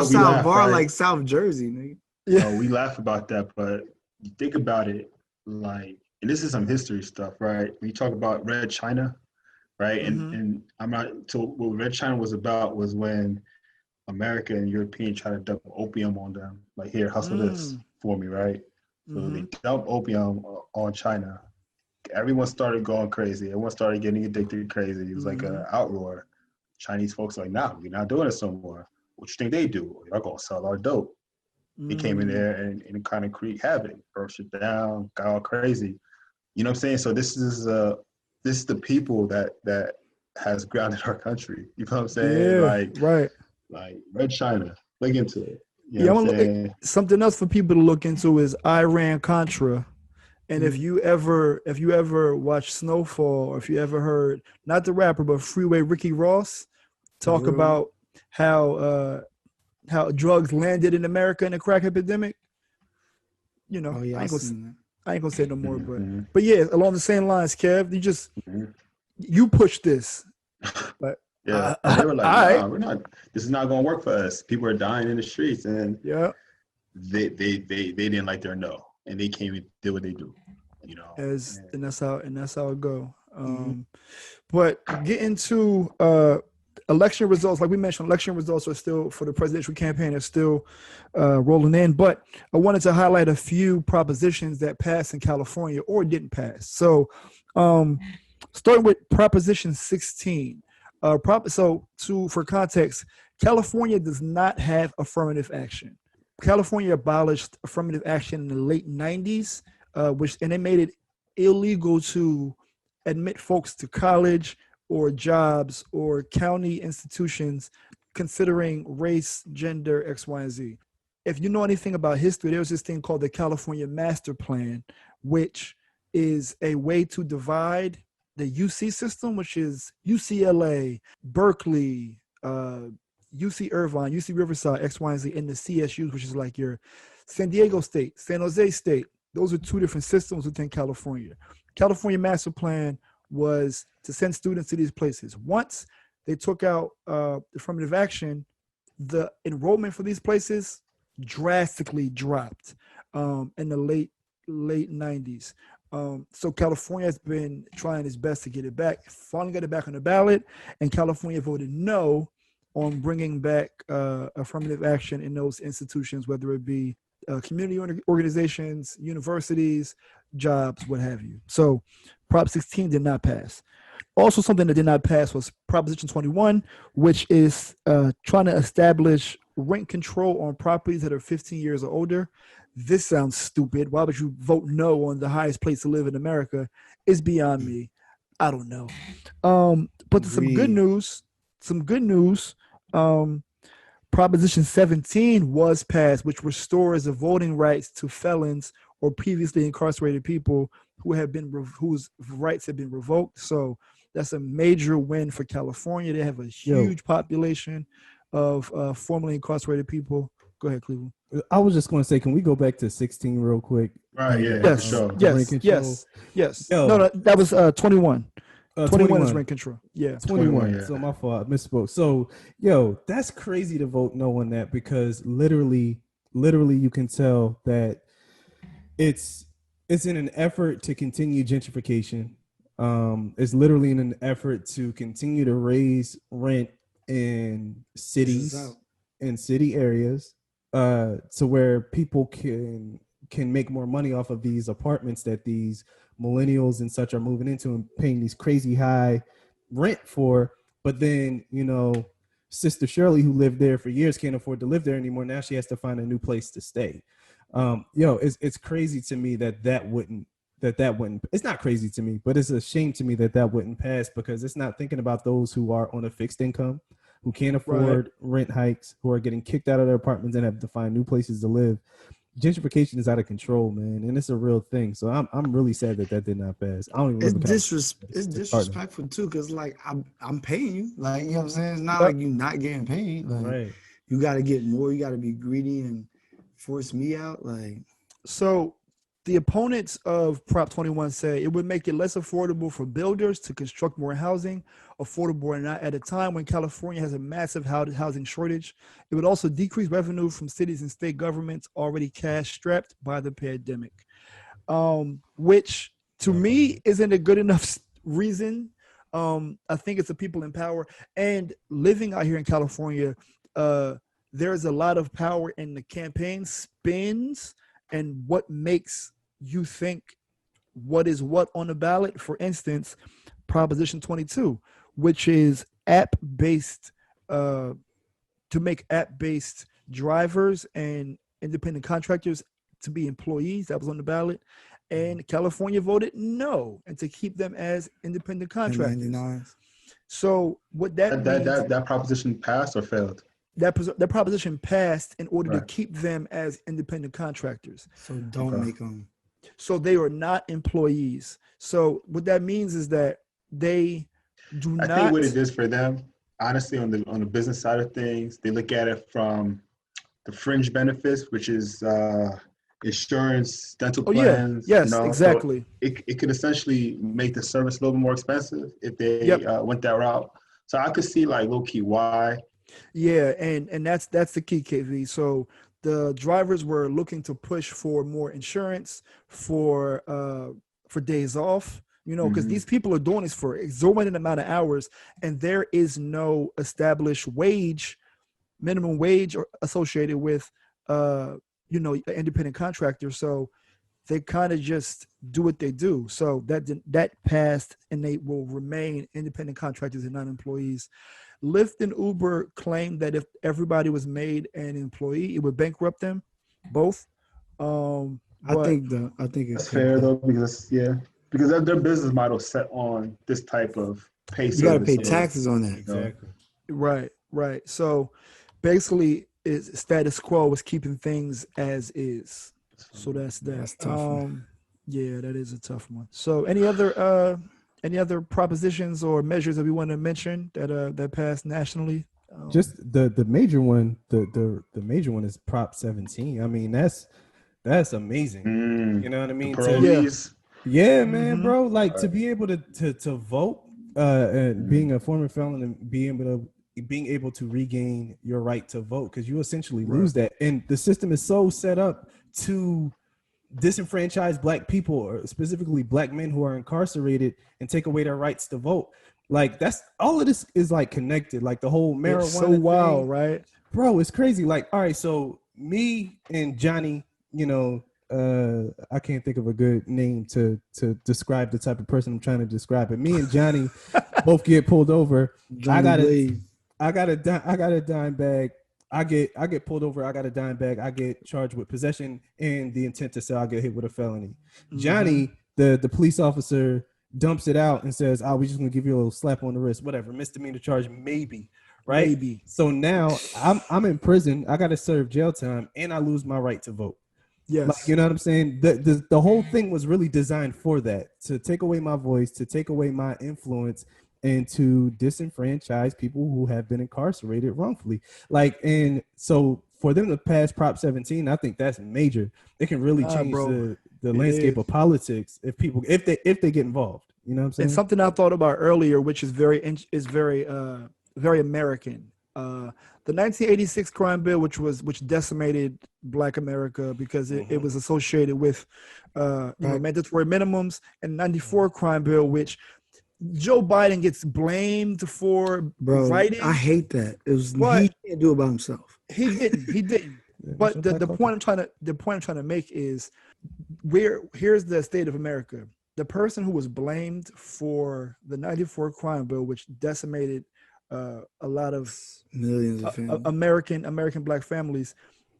South bar, right? Like South Jersey, nigga. Yeah, we laugh about that, but you think about it, like, and this is some history stuff, right? When you talk about Red China, right? And I'm not. So what Red China was about was when America and European tried to dump opium on them. Like, here, hustle this for me, right? So they dumped opium on China. Everyone started going crazy. Everyone started getting addicted crazy. It was like an outroar. Chinese folks were like, nah, we're not doing this no more. What you think they do? Y'all gonna sell our dope. He came in there and kind of create havoc, broke shit down, got all crazy. You know what I'm saying? So this is the people that has grounded our country. You know what I'm saying? Yeah, like Red China. Look into it. You know what I'm saying? Something else for people to look into is Iran Contra. And if you ever watched Snowfall, or if you ever heard, not the rapper, but Freeway Ricky Ross talk about how drugs landed in America in the crack epidemic, I ain't gonna say no more, but yeah, along the same lines, Kev, you push this. But they were like, we're not. This is not gonna work for us. People are dying in the streets, and they didn't like their no, and they came and did what they do, and that's how it go. But get into election results. Like we mentioned, election results are still, for the presidential campaign, are still rolling in. But I wanted to highlight a few propositions that passed in California or didn't pass. So starting with Proposition 16. For context, California does not have affirmative action. California abolished affirmative action in the late 90s, and they made it illegal to admit folks to college or jobs or county institutions considering race, gender, X, Y, and Z. if you know anything about history, there was this thing called the California Master Plan, which is a way to divide the UC system, which is UCLA, Berkeley, UC Irvine, UC Riverside, X, Y, and Z, and the CSUs, which is like your San Diego State, San Jose State. Those are two different systems within California. California Master Plan was to send students to these places. Once they took out affirmative action, the enrollment for these places drastically dropped in the late 90s. So California has been trying its best to get it back, finally got it back on the ballot, and California voted no on bringing back affirmative action in those institutions, whether it be community organizations, universities, jobs, what have you. So Prop 16 did not pass. Also, something that did not pass was Proposition 21, which is trying to establish rent control on properties that are 15 years or older. This sounds stupid. Why would you vote no on the highest place to live in America? It's beyond me. I don't know. But some good news. Proposition 17 was passed, which restores the voting rights to felons or previously incarcerated people whose rights have been revoked. So that's a major win for California. They have a huge population of formerly incarcerated people. Go ahead, Cleveland. I was just going to say, can we go back to 16 real quick? Right, yeah. Yes, Sure. yes. Yo. No, that was 21. 21 is rent control. Yeah. 21. yeah. So my fault. I misspoke. So, yo, that's crazy to vote no on that, because literally you can tell that it's in an effort to continue gentrification. It's literally in an effort to continue to raise rent in cities, in city areas, to where people can make more money off of these apartments that these millennials and such are moving into and paying these crazy high rent for. But then, Sister Shirley, who lived there for years, can't afford to live there anymore. Now she has to find a new place to stay. It's crazy to me that wouldn't, it's not crazy to me, but it's a shame to me that wouldn't pass, because it's not thinking about those who are on a fixed income, who can't afford rent hikes, who are getting kicked out of their apartments and have to find new places to live. Gentrification is out of control, man, and it's a real thing. So I'm really sad that did not pass. I don't even. It's disrespectful too, because like I'm paying you, like, you know what I'm saying. It's not like you not getting paid. Like, you got to get more. You got to be greedy and force me out. Like, so the opponents of Prop 21 say it would make it less affordable for builders to construct more housing, affordable or not, at a time when California has a massive housing shortage. It would also decrease revenue from cities and state governments already cash-strapped by the pandemic, which to me isn't a good enough reason. I think it's the people in power. And living out here in California, there's a lot of power in the campaign spins and what makes you think what is what on the ballot. For instance, Proposition 22, which is app-based, to make app-based drivers and independent contractors to be employees. That was on the ballot. And California voted no, and to keep them as independent contractors. So what that means, that proposition passed or failed? That proposition passed in order to keep them as independent contractors. So don't make them. So they are not employees. So what that means is that they do not. I think what it is for them, honestly, on the business side of things, they look at it from the fringe benefits, which is insurance, dental plans. Yes, exactly. So it could essentially make the service a little more expensive if they went that route. So I could see like low key why. Yeah, and that's the key, KV. So the drivers were looking to push for more insurance, for days off, because these people are doing this for exorbitant amount of hours, and there is no established minimum wage associated with an independent contractor. So they kind of just do what they do. So that passed, and they will remain independent contractors and not employees. Lyft and Uber claimed that if everybody was made an employee, it would bankrupt them both. I think it's fair though, because their business model set on this type of pay. You got to pay taxes on that. Exactly. Right. So basically, is status quo is keeping things as is. So that's that. That's tough, man. Yeah, that is a tough one. So any other propositions or measures that we want to mention that passed nationally? Just the major one, the major one is Prop 17. I mean, that's amazing. You know what I The mean? parolees. Yeah, man, Mhm. bro. Like to be able to vote, and being a former felon and being able to regain your right to vote, because you essentially lose that. And the system is so set up to disenfranchise black people, or specifically black men who are incarcerated, and take away their rights to vote. Like that's all of this is like connected. Like the whole marijuana It's so wild, thing, right? bro. It's crazy. Like, all right, so me and Johnny, I can't think of a good name to describe the type of person I'm trying to describe. But me and Johnny both get pulled over. Johnny Blaze. I got a dime bag. I get pulled over. I got a dime bag. I get charged with possession and the intent to sell. I get hit with a felony. Johnny, the police officer, dumps it out and says, "Oh, we're just gonna give you a little slap on the wrist, whatever, misdemeanor charge, maybe." Right? Maybe. So now I'm in prison. I got to serve jail time, and I lose my right to vote. Yes. Like, you know what I'm saying? The whole thing was really designed for that, to take away my voice, to take away my influence, and to disenfranchise people who have been incarcerated wrongfully. Like, and so for them to pass Prop 17, I think that's major. It can really change the landscape of politics if they get involved. You know what I'm saying? And something I thought about earlier, which is very American. The 1986 crime bill, which decimated Black America because it was associated with mandatory minimums, and 94 crime bill, which Joe Biden gets blamed for writing. I hate that. He can't do it by himself. He didn't. But the point I'm trying to make is here's the state of America. The person who was blamed for the 94 crime bill, which decimated a lot of millions of American Black families,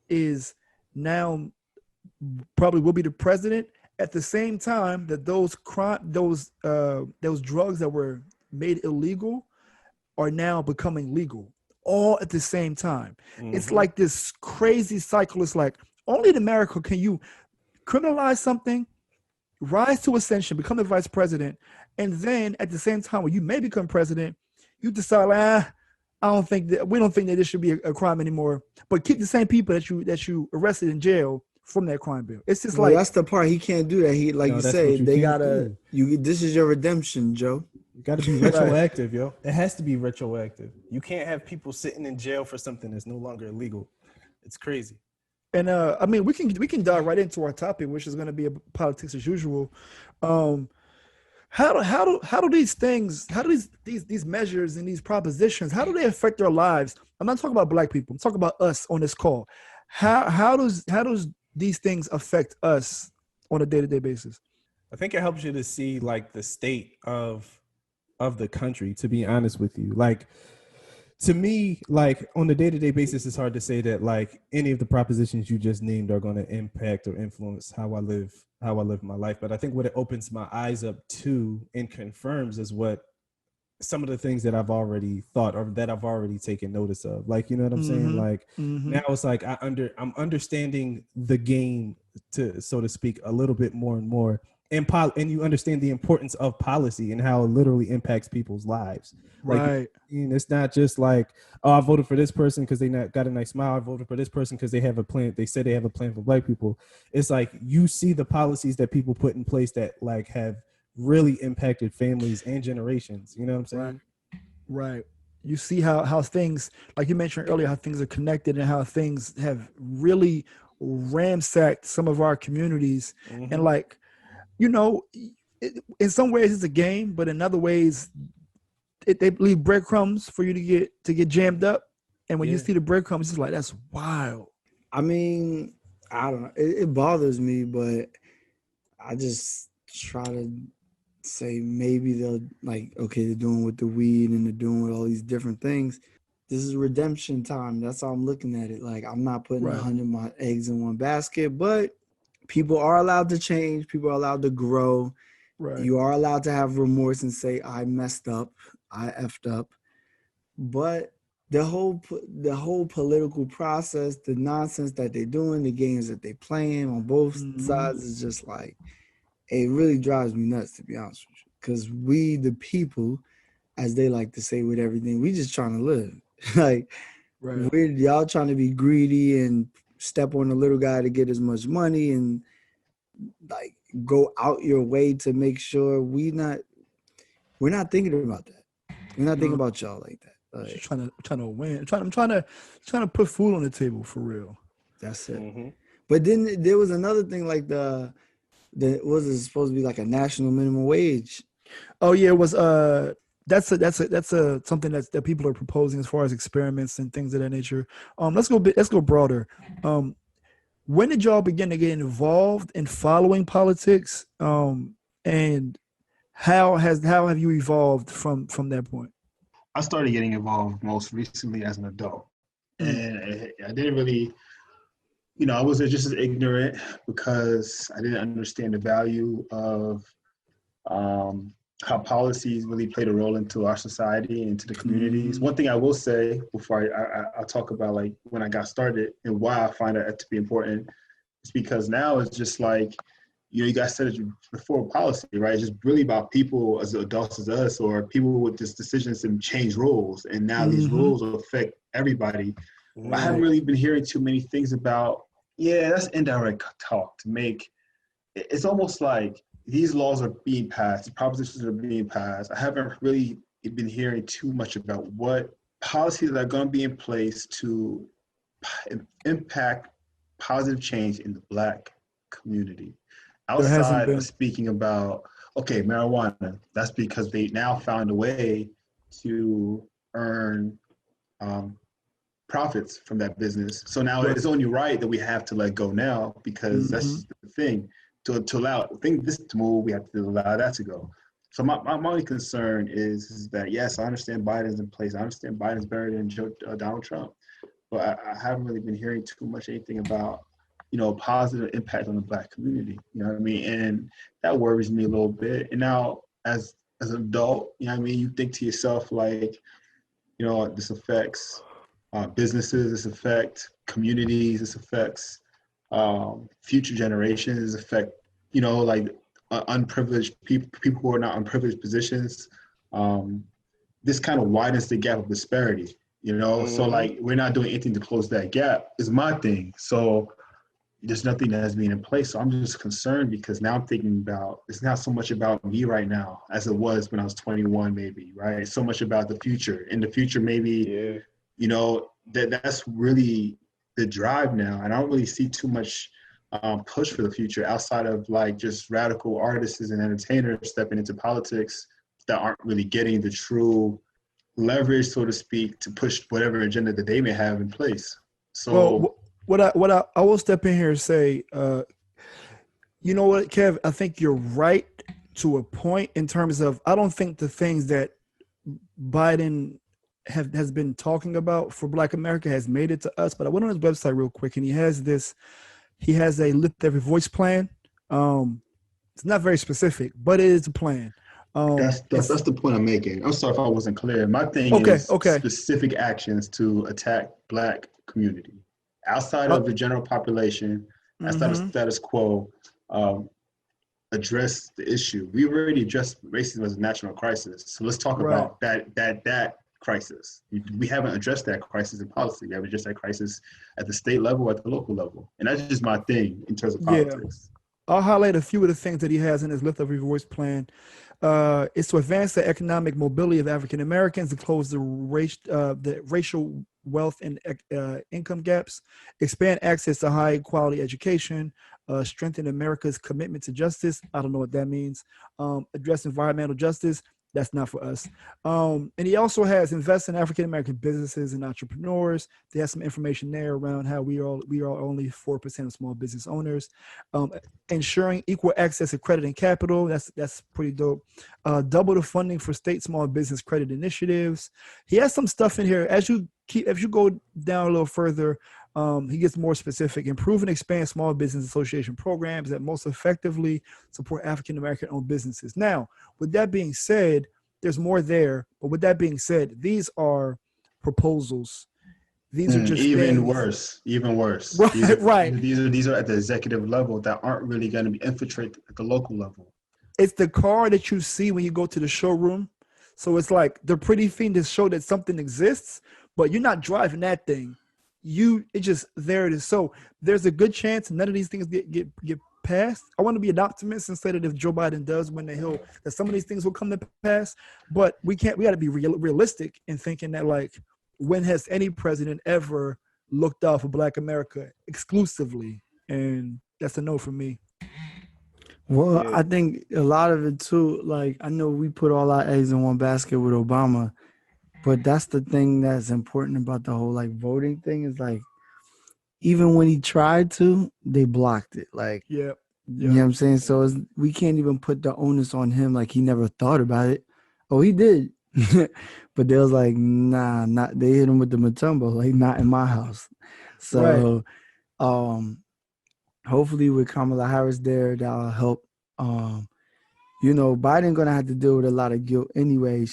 is now probably will be the president. At the same time that those drugs that were made illegal are now becoming legal, all at the same time. It's like this crazy cycle. It's like only in America can you criminalize something, rise to ascension, become the vice president, and then at the same time when you may become president, you decide, we don't think that this should be a crime anymore, but keep the same people that you arrested in jail from that crime bill. It's just that's the part he can't do that. He you say they gotta this is your redemption, Joe. You got to be retroactive, yo. It has to be retroactive. You can't have people sitting in jail for something that's no longer illegal. It's crazy. And I mean, we can dive right into our topic, which is going to be politics as usual. How do these things, how do these measures and these propositions, how do they affect our lives? I'm not talking about Black people. I'm talking about us on this call. How does these things affect us on a day-to-day basis? I think it helps you to see like the state of the country, to be honest with you. Like, to me, like on a day-to-day basis, it's hard to say that like any of the propositions you just named are going to impact or influence how I live my life. But I think what it opens my eyes up to and confirms is what some of the things that I've already thought or that I've already taken notice of. Like, you know what I'm saying? Like now it's like I'm understanding the game, to so to speak, a little bit more and more. And you understand the importance of policy and how it literally impacts people's lives. Like, right. It's not just like, oh, I voted for this person because they got a nice smile. I voted for this person because they have a plan. They said they have a plan for Black people. It's like you see the policies that people put in place that like have really impacted families and generations. You know what I'm saying? Right. You see how things, like you mentioned earlier, how things are connected and how things have really ransacked some of our communities. And like, you know, in some ways it's a game, but in other ways they leave breadcrumbs for you to get jammed up. And when you see the breadcrumbs, it's like, that's wild. I mean, I don't know. It bothers me, but I just try to say maybe they'll like, okay, they're doing with the weed and they're doing with all these different things. This is redemption time. That's how I'm looking at it. Like, I'm not putting 100 of my eggs in one basket, but people are allowed to change. People are allowed to grow. Right. You are allowed to have remorse and say, I messed up. I effed up. But the whole political process, the nonsense that they're doing, the games that they playing on both sides is just like, it really drives me nuts, to be honest with you. Because we, the people, as they like to say with everything, we just trying to live. Like, Right. y'all trying to be greedy and step on the little guy to get as much money and like go out your way to make sure we're not thinking about that. We're not thinking about y'all like that. Like, Just trying to win. I'm trying to put food on the table for real. that's it. But then there was another thing, like the was it supposed to be like a national minimum wage? Oh yeah, it was that's a something that people are proposing as far as experiments and things of that nature. Let's go broader. When did y'all begin to get involved in following politics? And how have you evolved from that point? I started getting involved most recently as an adult, and I didn't really, I was just as ignorant because I didn't understand the value of how policies really played a role into our society and into the communities. One thing I will say before I'll talk about like when I got started and why I find that to be important is because now it's just like, you guys said it before, policy, right? It's just really about people as adults as us, or people with just decisions to change rules. And now these rules will affect everybody. But I haven't really been hearing too many things about, that's indirect talk to make, it's almost like these laws are being passed, propositions are being passed. I haven't really been hearing too much about what policies that are going to be in place to impact positive change in the Black community. Outside of speaking about, okay, marijuana, that's because they now found a way to earn profits from that business. So now it's only right that we have to let go now, because that's the thing. To allow this to move, we have to allow that to go. So my only concern is that, yes, I understand Biden's in place. I understand Biden's better than Donald Trump. But I haven't really been hearing too much anything about, positive impact on the Black community. You know what I mean? And that worries me a little bit. And now as an adult, you think to yourself like, this affects businesses, this affects communities, this affects future generations, this affect, unprivileged people who are not in privileged positions. This kind of widens the gap of disparity, So like, we're not doing anything to close that gap is my thing. So there's nothing that has been in place. So I'm just concerned because now I'm thinking about, it's not so much about me right now as it was when I was 21, maybe, right? It's so much about the future. In the future, maybe, that's really the drive now. And I don't really see too much push for the future outside of like just radical artists and entertainers stepping into politics that aren't really getting the true leverage, so to speak, to push whatever agenda that they may have in place. So what I will step in here and say, you know what, Kev, I think you're right to a point in terms of, I don't think the things that Biden has been talking about for Black America has made it to us. But I went on his website real quick and he has a lift every voice plan. It's not very specific, but it is a plan. That's the point I'm making. I'm sorry if I wasn't clear. My thing is specific actions to attack Black community outside of the general population, outside of status quo. Address the issue. We already addressed racism as a national crisis. So let's talk about that crisis. We haven't addressed that crisis in policy. We haven't addressed that crisis at the state level, at the local level. And that's just my thing in terms of politics. I'll highlight a few of the things that he has in his Lift Every Voice plan. It's to advance the economic mobility of African Americans, to close the racial wealth and income gaps, expand access to high quality education, strengthen America's commitment to justice. I don't know what that means. Address environmental justice. That's not for us. And he also has invest in African American businesses and entrepreneurs. They have some information there around how we are only 4% of small business owners. Ensuring equal access to credit and capital. That's pretty dope. Double the funding for state small business credit initiatives. He has some stuff in here. As you go down a little further, he gets more specific. Improve and expand small business association programs that most effectively support African American owned businesses. Now, with that being said, there's more there. But with that being said, these are proposals. These are just even things. worse. Right, right. These are at the executive level that aren't really going to be infiltrate at the local level. It's the car that you see when you go to the showroom. So it's like the pretty thing to show that something exists, but you're not driving that thing. It just, there it is. So there's a good chance none of these things get passed. I want to be an optimist and say that if Joe Biden does win the Hill, that some of these things will come to pass. But we got to be realistic in thinking that, like, when has any president ever looked out for Black America exclusively? And that's a no for me. Well, Yeah. I think a lot of it too, like, I know we put all our eggs in one basket with Obama, but that's the thing that's important about the whole, like, voting thing is, like, even when he tried to, they blocked it. Like, Yeah. you know what I'm saying? So we can't even put the onus on him like he never thought about it. Oh, he did. But they was like, nah, not. They hit him with the Matumbo, like, not in my house. So hopefully with Kamala Harris there, that'll help. Biden gonna have to deal with a lot of guilt anyway.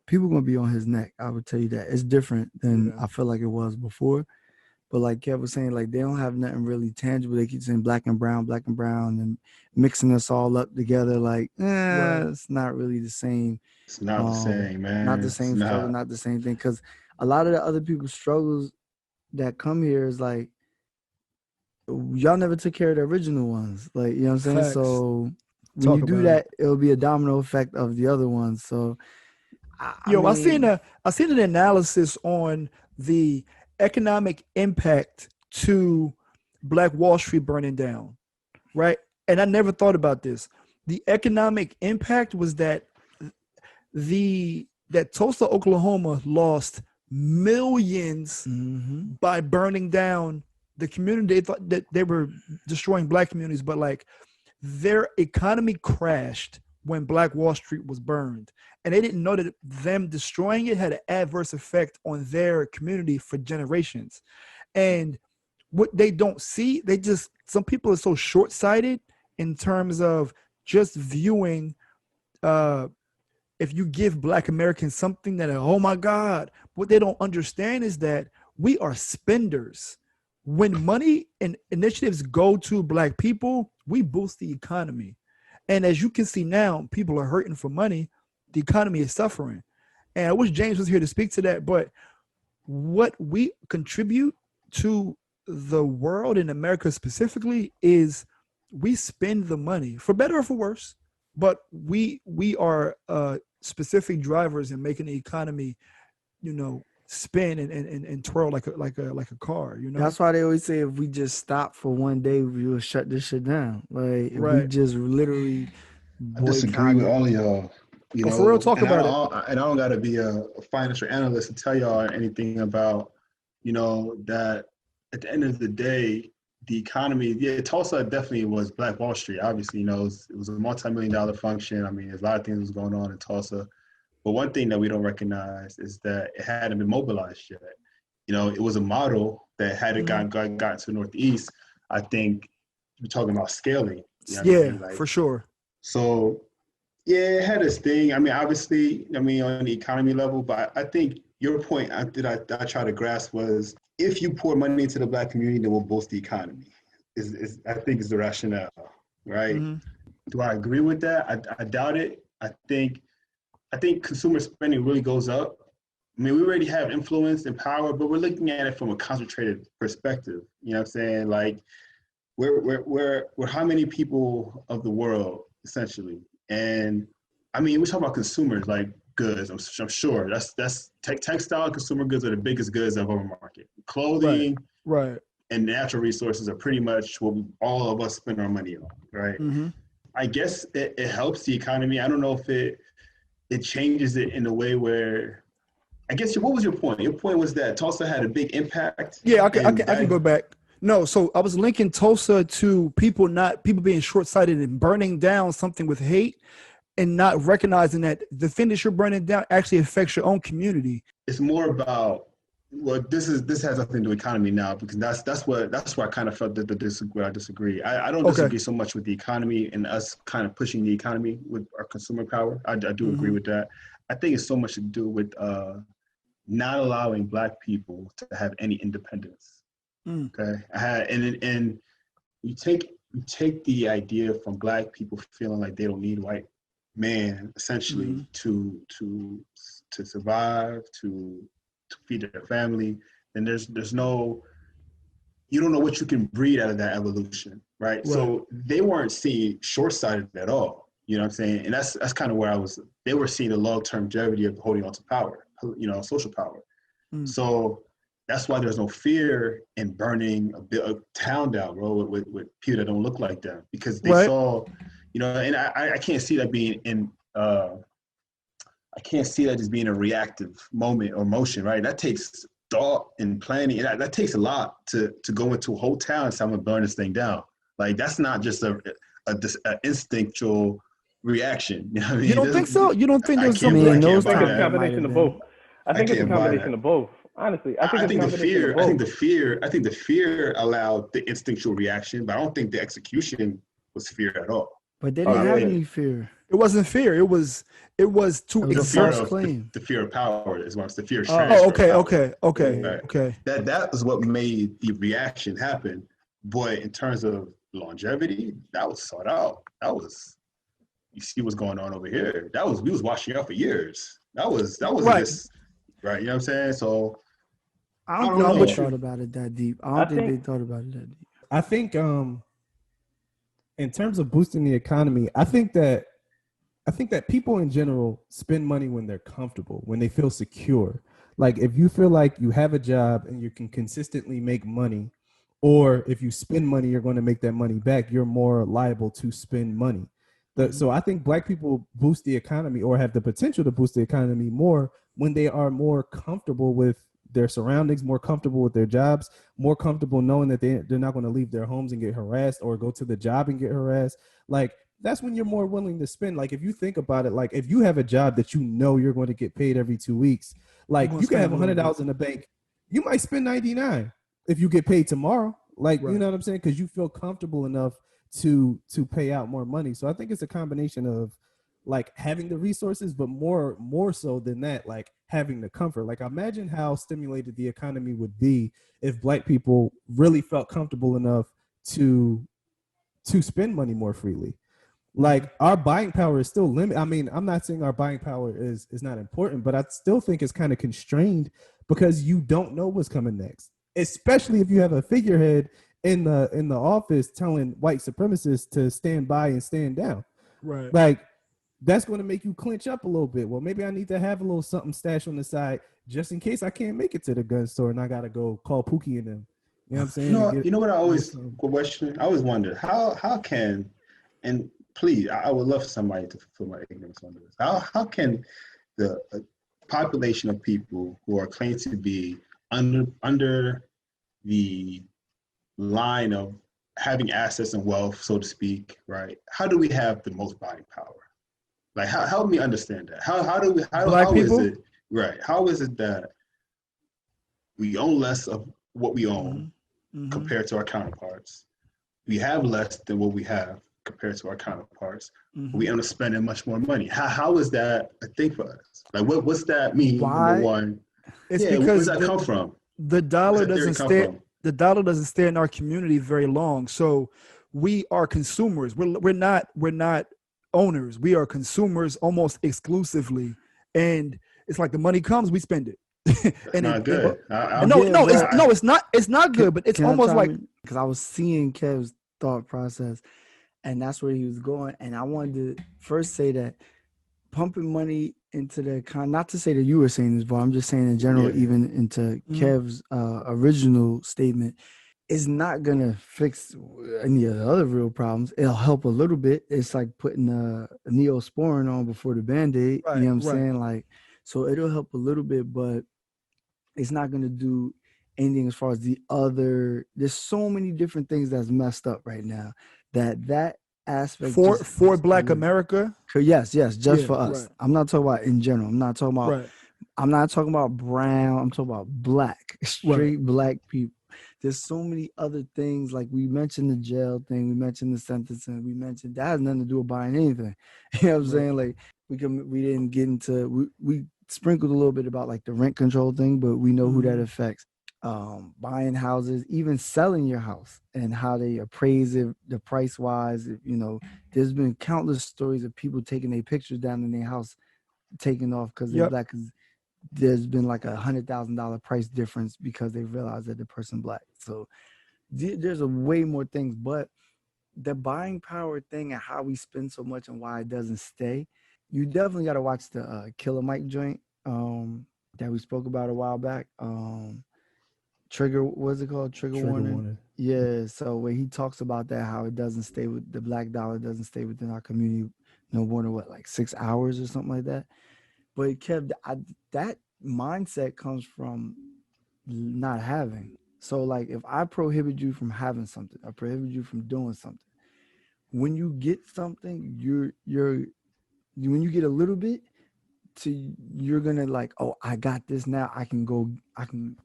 People gonna be on his neck. I would tell you that. It's different than I feel like it was before. But like Kev was saying, like, they don't have nothing really tangible. They keep saying black and brown, and mixing us all up together. Like, It's not really the same. It's not the same, man. Not the same struggle, not the same thing. Because a lot of the other people's struggles that come here is like, y'all never took care of the original ones. Like, you know what I'm saying? Facts. So when you do that, it'll be a domino effect of the other ones. So, I seen an analysis on the economic impact to Black Wall Street burning down, right? And I never thought about this. The economic impact was that Tulsa, Oklahoma lost millions by burning down the community. They thought that they were destroying Black communities, but like their economy crashed when Black Wall Street was burned. And they didn't know that them destroying it had an adverse effect on their community for generations. And what they don't see, some people are so short-sighted in terms of just viewing, if you give Black Americans something that, oh my God, what they don't understand is that we are spenders. When money and initiatives go to Black people, we boost the economy. And as you can see now, people are hurting for money. The economy is suffering. And I wish James was here to speak to that. But what we contribute to the world and America specifically is we spend the money, for better or for worse, but we are specific drivers in making the economy, spin and twirl like a car. That's why they always say if we just stop for one day, we will shut this shit down. Like, if we just literally I disagree with all of y'all. For real, talk about it. And I don't got to be a financial analyst to tell y'all anything about, that at the end of the day, the economy, Tulsa definitely was Black Wall Street. Obviously, it was a multi-million-dollar function. I mean, there's a lot of things that was going on in Tulsa. But one thing that we don't recognize is that it hadn't been mobilized yet. It was a model that had it gotten to the Northeast. I think we're talking about scaling. For sure. So, it had its thing. I mean, obviously, on the economy level, but I think your point that I try to grasp was if you pour money into the Black community, then we'll boost the economy. I think is the rationale, right? Do I agree with that? I doubt it. I think consumer spending really goes up. I mean, we already have influence and power, but we're looking at it from a concentrated perspective. You know what I'm saying? Like, we're how many people of the world, essentially? And I mean, we talk about consumers, like goods. I'm sure that's textile and consumer goods are the biggest goods of our market. Clothing, right, and natural resources are pretty much what all of us spend our money on, right? I guess it helps the economy. I don't know if it changes it in a way where, I guess, what was your point? Your point was that Tulsa had a big impact. Yeah, I can go back. No, so I was linking Tulsa to people being short-sighted and burning down something with hate and not recognizing that the thing that you're burning down actually affects your own community. It's more about, well, this has nothing to do with economy now, because that's where I kind of felt that I disagree. I don't disagree so much with the economy and us kind of pushing the economy with our consumer power. I do agree with that. I think it's so much to do with not allowing Black people to have any independence. Okay, and you take the idea from Black people feeling like they don't need white man essentially to survive, to feed their family, and there's no, you don't know what you can breed out of that evolution, right? So they weren't seeing short-sighted at all. You know what I'm saying? And that's kind of where they were seeing the long-term longevity of holding on to power, social power. So that's why there's no fear in burning a town down, bro, with people that don't look like them, because they saw, and I can't see that being I can't see that as being a reactive moment or motion, right? That takes thought and planning, and that takes a lot to go into a whole town and say, I'm gonna burn this thing down. Like, that's not just a instinctual reaction. You know what I mean? You don't think so? You don't think there's something? I think it's a combination of both. I think it's a combination of both. Honestly, I think the fear allowed the instinctual reaction, but I don't think the execution was fear at all. But they didn't have any fear. It wasn't fear. It was a false claim. The fear of power is what's the fear of transfer. Okay. That is what made the reaction happen. But in terms of longevity, that was sought out. That was, you see what's going on over here. We was watching out for years. That was right. Just, right. You know what I'm saying? So I don't think they thought about it that deep. I think they thought about it that deep. I think in terms of boosting the economy, I think that people in general spend money when they're comfortable, when they feel secure. Like, if you feel like you have a job and you can consistently make money, or if you spend money, you're going to make that money back, you're more liable to spend money. So I think Black people boost the economy, or have the potential to boost the economy more, when they are more comfortable with their surroundings, more comfortable with their jobs, more comfortable knowing that they're not going to leave their homes and get harassed, or go to the job and get harassed. Like, that's when you're more willing to spend. Like, if you think about it, like, if you have a job that you're going to get paid every 2 weeks, like, you can have $100 in the bank, you might spend 99 if you get paid tomorrow. Like, you know what I'm saying? Because you feel comfortable enough to pay out more money. So I think it's a combination of, like, having the resources, but more so than that, like, having the comfort. Like, imagine how stimulated the economy would be if Black people really felt comfortable enough to spend money more freely. Like, our buying power is still limited. I mean, I'm not saying our buying power is not important, but I still think it's kind of constrained, because you don't know what's coming next, especially if you have a figurehead in the office telling white supremacists to stand by and stand down. Right. Like, that's going to make you clench up a little bit. Well, maybe I need to have a little something stashed on the side just in case I can't make it to the gun store and I got to go call Pookie and them. You know what I'm saying? You know what I always question? I always wondered, how can, and please, I would love for somebody to fulfill my ignorance on this. How can the population of people who are claimed to be under the line of having assets and wealth, so to speak, right? How do we have the most buying power? Like, help me understand that. How is it, right? How is it that we own less of what we own compared to our counterparts? We have less than what we have compared to our counterparts. We end up spending much more money. How is that a thing for us? Like, what's that mean? Why? Number one, it's because because where does that come from? The dollar doesn't stay. The dollar doesn't stay in our community very long. So we are consumers. We're not owners. We are consumers almost exclusively. And it's like the money comes, we spend it. And not good. It's not good, but it's almost like, because I was seeing Kev's thought process, and that's where he was going. And I wanted to first say that pumping money into the economy, not to say that you were saying this, but I'm just saying in general, even into Kev's original statement, is not going to fix any of the other real problems. It'll help a little bit. It's like putting a Neosporin on before the Band-Aid. You know what I'm saying? Like, so it'll help a little bit, but it's not going to do anything as far as the other. There's so many different things that's messed up right now that aspect for Black America. Yes, just for us. Right. I'm not talking about in general. I'm not talking about I'm not talking about brown. I'm talking about Black, straight Black people. There's so many other things, like we mentioned the jail thing, we mentioned the sentencing, we mentioned that has nothing to do with buying anything. You know what I'm saying? Like we didn't get into we sprinkled a little bit about like the rent control thing, but we know who that affects. Buying houses, even selling your house and how they appraise it, the price wise. You know, there's been countless stories of people taking their pictures down in their house, taking off because they're black. Cause there's been like $100,000 price difference because they realized that the person black. So there's a way more things, but the buying power thing and how we spend so much and why it doesn't stay. You definitely got to watch the Killer Mike joint that we spoke about a while back. Trigger, what's it called? Trigger warning. Yeah. So when he talks about that, how it doesn't stay with the black dollar, doesn't stay within our community no more than like 6 hours or something like that. But Kev, that mindset comes from not having. So like if I prohibit you from having something, I prohibit you from doing something. When you get something, when you get a little bit, you're gonna like, oh, I got this now. I can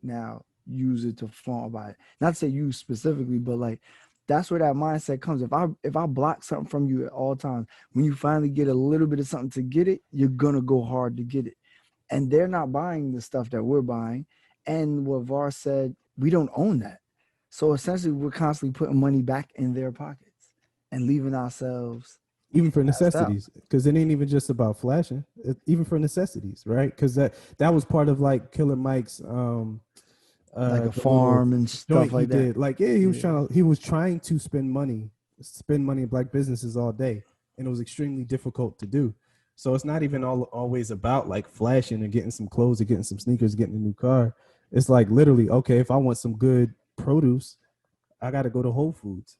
now use it to flaunt about it. Not to say you specifically, but like that's where that mindset comes. If I block something from you at all times, when you finally get a little bit of something to get it, you're gonna go hard to get it. And they're not buying the stuff that we're buying. And what Var said, we don't own that. So essentially we're constantly putting money back in their pockets and leaving ourselves even for necessities, because it ain't even just about flashing, even for necessities, right? Because that was part of like Killer Mike's like a farm and stuff like that. Did. Like, yeah, he was trying to spend money in black businesses all day, and it was extremely difficult to do. So it's not even always about like flashing and getting some clothes or getting some sneakers, getting a new car. It's like literally, okay, if I want some good produce, I got to go to Whole Foods.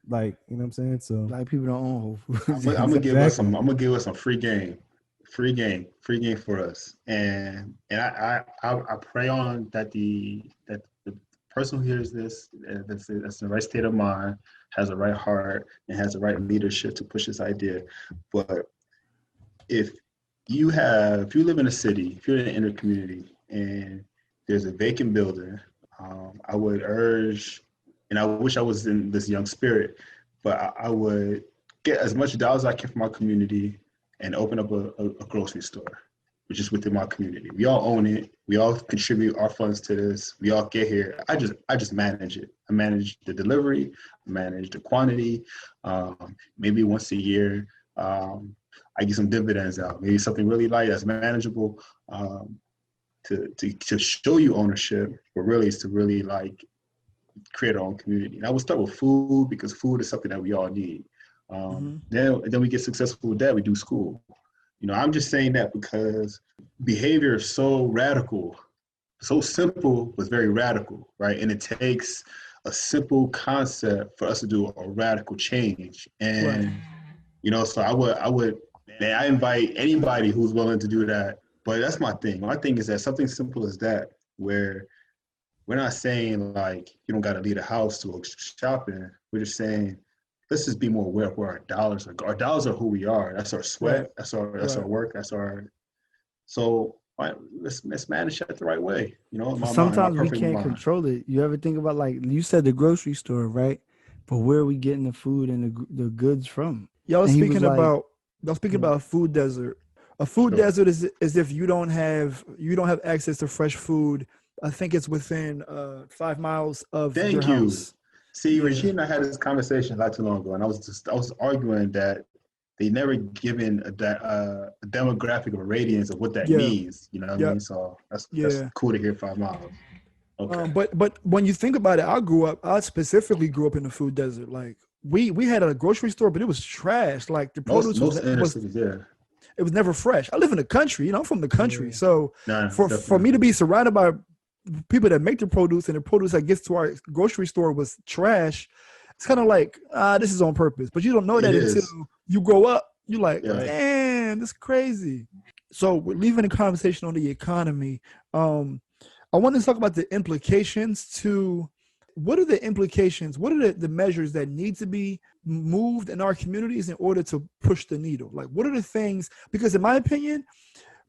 Like, you know what I'm saying? So black people don't own Whole Foods. I'm gonna give us some free game for us. And I pray on that the person who hears this, that's in the right state of mind, has the right heart, and has the right leadership to push this idea. But if you live in a city, if you're in an inner community and there's a vacant building, I would urge, and I wish I was in this young spirit, but I would get as much dollars as I can from my community and open up a grocery store, which is within my community. We all own it. We all contribute our funds to this. We all get here. I just manage it. I manage the delivery. I manage the quantity. Maybe once a year, I get some dividends out. Maybe something really light that's manageable to show you ownership, but really is to really like create our own community. And I would start with food because food is something that we all need. Then we get successful with that. We do school. You know, I'm just saying that because behavior is so radical, so simple, but very radical, right? And it takes a simple concept for us to do a radical change. And, you know, so I invite anybody who's willing to do that. But that's my thing. My thing is that something simple as that, where we're not saying like, you don't got to leave the house to go shopping. We're just saying, let's just be more aware of where our dollars are. Our dollars are who we are. That's our sweat. That's our work. So let's manage that the right way. You know, sometimes we can't control it. You ever think about, like you said, the grocery store, right? But where are we getting the food and the goods from? Y'all speaking about a food desert. A food desert is if you don't have access to fresh food. I think it's within 5 miles of your house. See, Regina and I had this conversation not too long ago, and I was arguing that they never given a demographic or a radiance of what that means. You know what I mean? So that's cool to hear. 5 miles. Okay. But when you think about it, I specifically grew up in the food desert. Like we had a grocery store, but it was trash. Like the produce it was never fresh. I live in the country, you know, I'm from the country. So for me to be surrounded by people that make the produce and the produce that gets to our grocery store was trash, it's kind of like, this is on purpose. But you don't know that until you grow up. You're like, man, this is crazy. So we're leaving the conversation on the economy. I want to talk about the implications to, what are the implications? What are the measures that need to be moved in our communities in order to push the needle? Like, what are the things? Because in my opinion,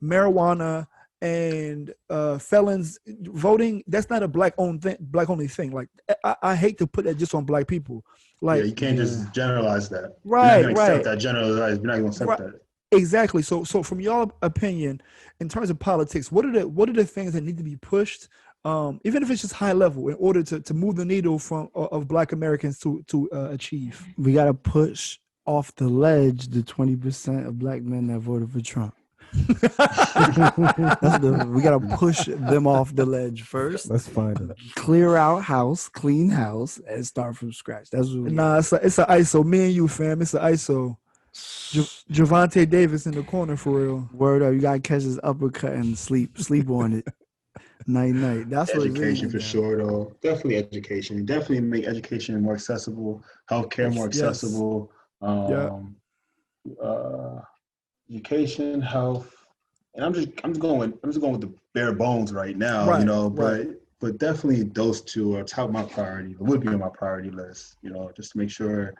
marijuana and felons voting, that's not a black only thing. Like, I hate to put that just on black people. Like, you can't just generalize that. Right, You're not gonna accept that generalized. You're not gonna accept that. Exactly. So from your opinion, in terms of politics, what are the things that need to be pushed, even if it's just high level, in order to move the needle of Black Americans to achieve? We got to push off the ledge the 20% of Black men that voted for Trump. We got to push them off the ledge first. Let's find them. Clear out house, clean house, and start from scratch. That's what it's an ISO. Me and you, fam. It's an ISO. Javante Davis in the corner for real. Word up, you gotta catch his uppercut and sleep on it. Night. That's education what for sure, though. Definitely education. Definitely make education more accessible. Healthcare more accessible. Education, health, and I'm just going with the bare bones right now. Right, you know, right. but definitely those two are top of my priority. Would be on my priority list. You know, just to make sure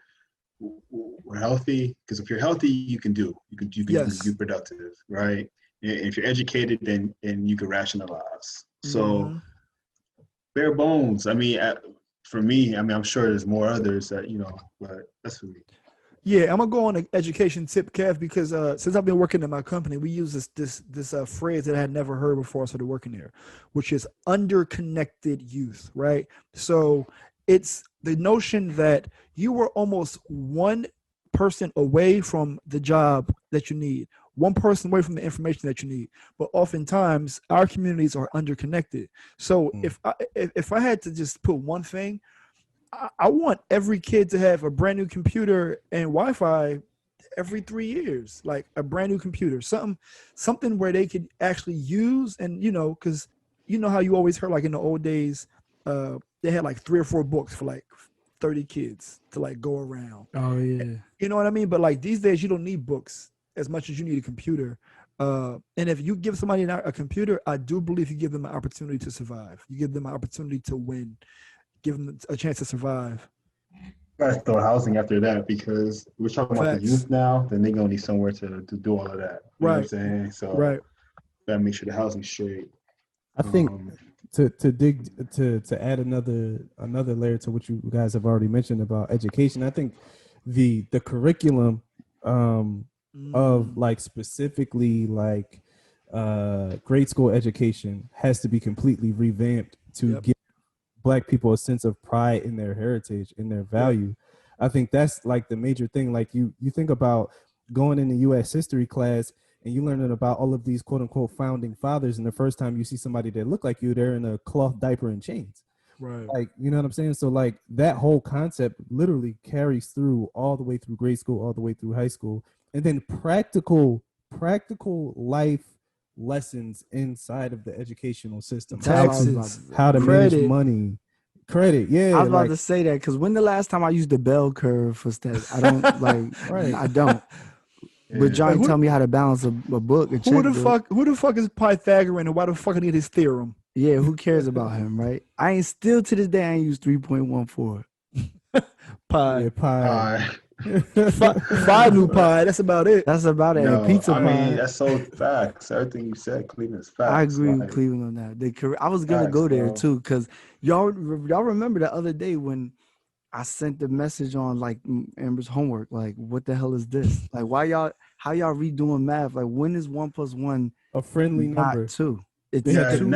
we're healthy, because if you're healthy, you can be productive, right? And if you're educated, then you can rationalize. So bare bones. I mean, for me, I mean, I'm sure there's more others that but that's for me. Yeah, I'm gonna go on an education tip, Kev, because since I've been working in my company, we use this phrase that I had never heard before I started working there, which is underconnected youth, right? So it's the notion that you were almost one person away from the job that you need, one person away from the information that you need. But oftentimes our communities are underconnected. So if I had to just put one thing, I want every kid to have a brand new computer and Wi-Fi every 3 years, like a brand new computer, something where they could actually use. And because how you always heard, like in the old days, they had like 3 or 4 books for like 30 kids to like go around. Oh yeah. You know what I mean? But like these days, you don't need books as much as you need a computer. And if you give somebody a computer, I do believe you give them an opportunity to survive. You give them an opportunity to win. Give them a chance to survive. Gotta throw housing after that, because we're talking about the youth now. Then they're gonna need somewhere to do all of that. You know what I'm saying? So gotta make sure the housing's straight. I think to add another layer to what you guys have already mentioned about education, I think the curriculum of like specifically like grade school education has to be completely revamped to give Black people a sense of pride in their heritage, in their value. I think that's like the major thing. Like you think about going in the U.S. history class and you learning about all of these quote unquote founding fathers, and the first time you see somebody that look like you, they're in a cloth diaper and chains. Right. Like, you know what I'm saying? So like that whole concept literally carries through all the way through grade school, all the way through high school, and then practical life lessons inside of the educational system. Taxes, how to manage money, credit. Yeah, I was about to say that, because when the last time I used the bell curve for stats? I don't I don't. But Johnny tell me how to balance a book. Who the fuck is Pythagorean, and why the fuck I need his theorem? Yeah, who cares about him, right? I ain't still to this day I ain't used 3.14. Pi. Yeah, pi. Phi knew pi. That's about it. That's about it. And pizza pie. I mean, that's so facts. Everything you said, Cleveland, is facts. I agree with Cleveland on that. I was gonna go there too, because y'all remember the other day when I sent the message on like Amber's homework, like what the hell is this? Like how y'all redoing math? Like when is 1 + 1 a friendly number? 2? I didn't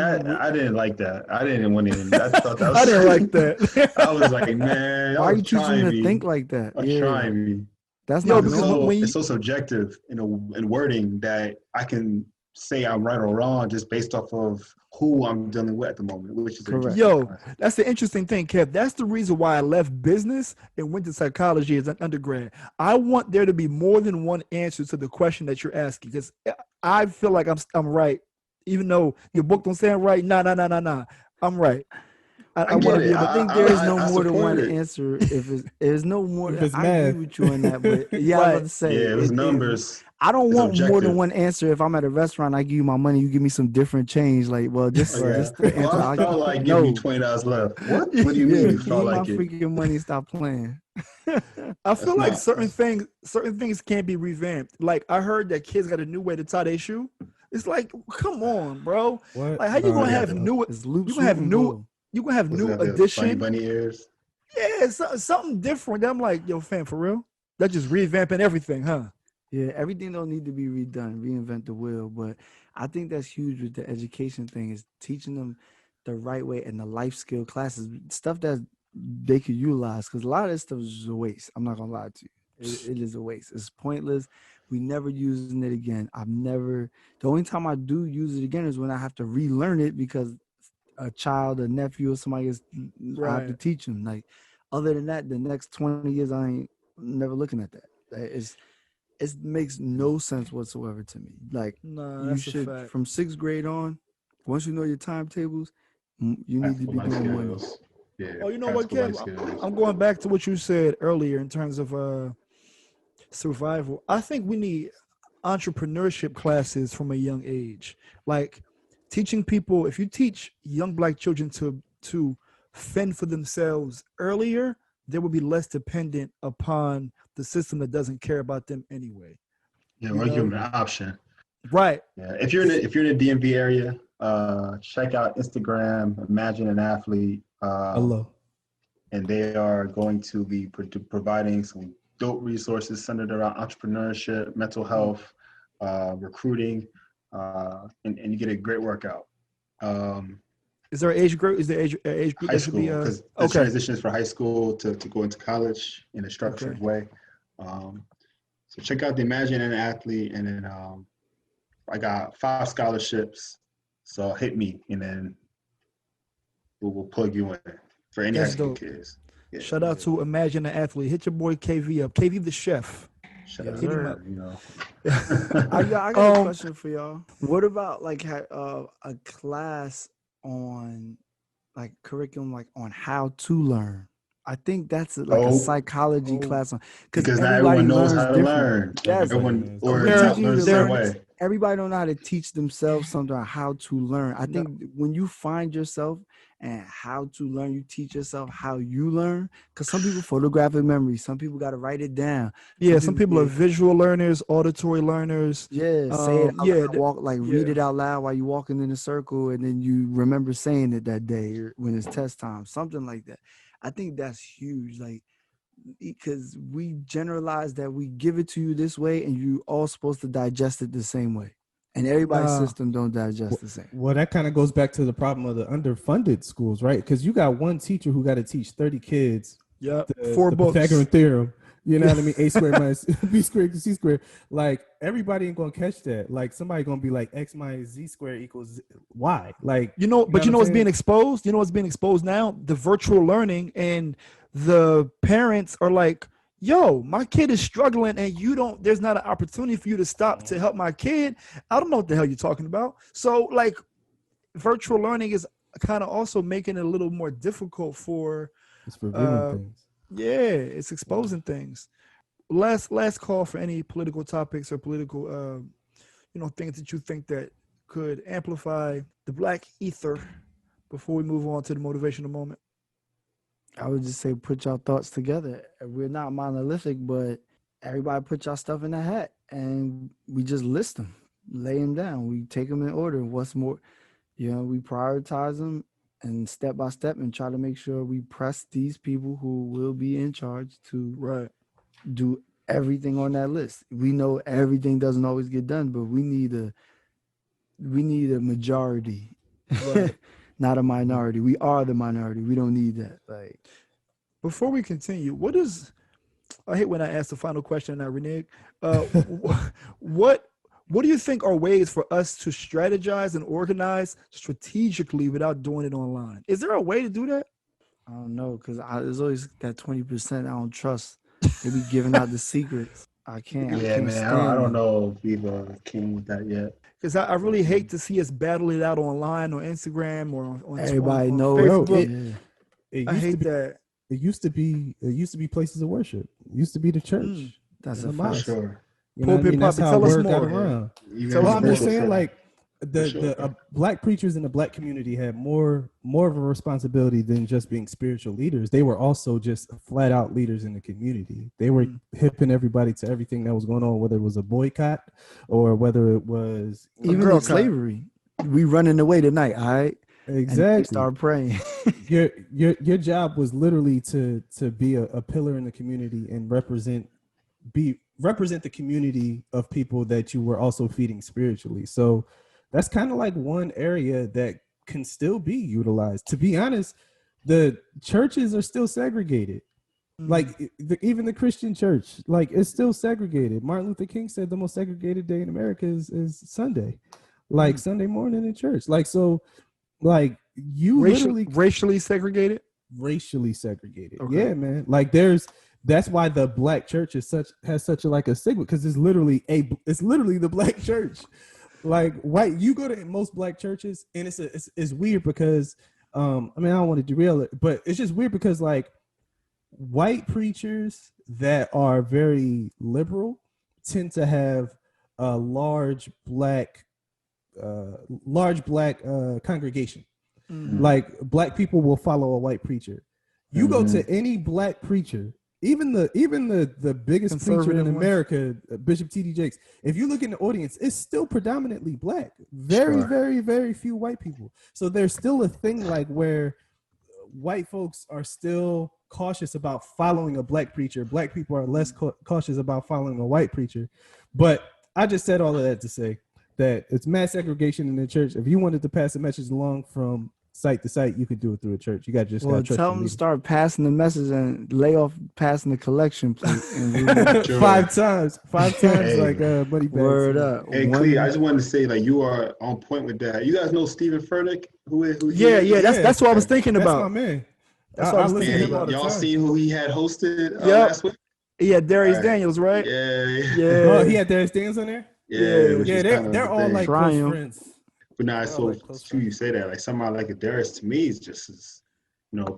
like that. I didn't want to. I thought that was. I didn't like that. I was like, man, why are you choosing to think like that? Trying me. That's not it's so subjective in wording that I can say I'm right or wrong just based off of who I'm dealing with at the moment, which is correct. That's the interesting thing, Kev. That's the reason why I left business and went to psychology as an undergrad. I want there to be more than one answer to the question that you're asking, because I feel like I'm right. Even though your book don't say I'm right, nah. I'm right. I think there is no more than one answer. If there's no more, if it's I math. agree with you on that. But yeah, I was about to say, it was numbers. I don't want objective. more than one answer. If I'm at a restaurant, I give you my money, you give me some different change. Like, well, just the answer. Well, I felt like giving you $20 left. What do you mean? You felt like it? Freaking money, stop playing. I feel like certain things can't be revamped. Like I heard that kids got a new way to tie their shoe. It's like, come on, bro. What? Like, how you gonna have new? You gonna have new? You gonna have new addition? Bunny ears. Yeah, something different. I'm like, yo, fam, for real? That's just revamping everything, huh? Yeah, everything don't need to be redone, reinvent the wheel. But I think that's huge with the education thing is teaching them the right way and the life skill classes, stuff that they could utilize. Because a lot of this stuff is a waste. I'm not gonna lie to you. It is a waste. It's pointless. We never using it again. The only time I do use it again is when I have to relearn it because a child, a nephew, or somebody is, I have to teach them. Like, other than that, the next 20 years, I ain't never looking at that. It makes no sense whatsoever to me. Like, you should, from 6th grade on, once you know your timetables, you need to be doing money. Yeah, oh, you know what, Kev? I'm going back to what you said earlier in terms of survival. I think we need entrepreneurship classes from a young age. Like teaching people, if you teach young Black children to fend for themselves earlier, they will be less dependent upon the system that doesn't care about them anyway. Yeah, or give them an option. Right. Yeah. If you're in the DMV area, check out Instagram, Imagine an Athlete. Hello. And they are going to be providing some dope resources centered around entrepreneurship, mental health, recruiting, and you get a great workout. Is there an age group? Is there age group? High school, because the transition is for high school to go into college in a structured way. So check out the Imagine an Athlete, and then I got 5 scholarships. So hit me, and then we'll plug you in for any high school kids. Yeah. Shout out to Imagine an Athlete. Hit your boy KV up. KV the chef. Shout out hit him up. You know. I got a question for y'all. What about like a class on like curriculum, like on how to learn? I think that's like a psychology class on because not everyone knows how to learn. Yes. Everyone learns the same way. Everybody don't know how to teach themselves something on how to learn. I think when you find yourself and how to learn, you teach yourself how you learn. Because some people photographic memory, some people got to write it down. Some people are visual learners, auditory learners. Yeah, say it out loud, read it out loud while you're walking in a circle, and then you remember saying it that day or when it's test time, something like that. I think that's huge, like, because we generalize that we give it to you this way and you all supposed to digest it the same way. And everybody's system don't digest the same. Well, that kind of goes back to the problem of the underfunded schools, right? Because you got one teacher who got to teach 30 kids 4 books. Pythagorean theorem. You know what I mean? A squared minus B squared to C squared. Like, everybody ain't going to catch that. Like, somebody going to be like, X minus Z squared equals Y. Like, you know what's being exposed? You know what's being exposed now? The virtual learning, and the parents are like, yo, my kid is struggling and there's not an opportunity for you to stop to help my kid. I don't know what the hell you're talking about. So like virtual learning is kind of also making it a little more difficult for it's revealing things. Yeah, it's exposing things. Last call for any political topics or political things that you think that could amplify the Black ether before we move on to the motivational moment. I would just say put your thoughts together. We're not monolithic, but everybody put your stuff in a hat and we just list them, lay them down. We take them in order. What's more, we prioritize them and step by step and try to make sure we press these people who will be in charge to do everything on that list. We know everything doesn't always get done, but we need a majority. Right. Not a minority. We are the minority. We don't need that. Like, before we continue, I hate when I ask the final question now, Renee. What do you think are ways for us to strategize and organize strategically without doing it online? Is there a way to do that? I don't know, because there's always that 20% I don't trust. They be giving out the secrets. I can't. Yeah, man. I don't know if we've came with that yet. Because I really hate to see us battle it out online or Instagram or on everybody on knows Facebook. I hate that. It used to be places of worship. It used to be the church. That's a fact. Sure. You know what I mean? That's how word got around. So I'm just saying, like, the Black preachers in the Black community had more of a responsibility than just being spiritual leaders. They were also just flat out leaders in the community. They were hipping everybody to everything that was going on, whether it was a boycott or whether it was even slavery. We running away tonight, all right? Exactly. Start praying. your job was literally to be a pillar in the community and represent the community of people that you were also feeding spiritually. So that's kind of like one area that can still be utilized. To be honest, the churches are still segregated. Like even the Christian church, like it's still segregated. Martin Luther King said the most segregated day in America is Sunday, like Sunday morning in church. Like, so like you racially segregated. Racially segregated. Okay. Yeah, man. Like that's why the black church has such a like a stigma, because it's literally the black church. Like you go to most black churches and it's weird because I mean, I don't want to derail it, but it's just weird because like white preachers that are very liberal tend to have a large black congregation. Like black people will follow a white preacher. You go to any black preacher, even the biggest preacher in America, Bishop T.D. Jakes, if you look in the audience, it's still predominantly black. Very, very few white people. So there's still a thing like where white folks are still cautious about following a black preacher. Black people are less cautious about following a white preacher. But I just said all of that to say that it's mass segregation in the church. If you wanted to pass a message along from site to site, you could do it through a church. You got just tell them to start passing the message and lay off passing the collection plate. five times hey, like money bags. Word up. Hey, Clee, I just wanted to say, like, you are on point with that. You guys know Stephen Furtick? That's what I was thinking about. That's my man. That's what I was thinking about. Y'all seen who he had hosted last week? He had Darius Daniels, right? Yeah. Oh, he had Darius Daniels on there? Yeah. They're all like close friends. But now, so true you say that. Like somebody like a Darius to me is just as,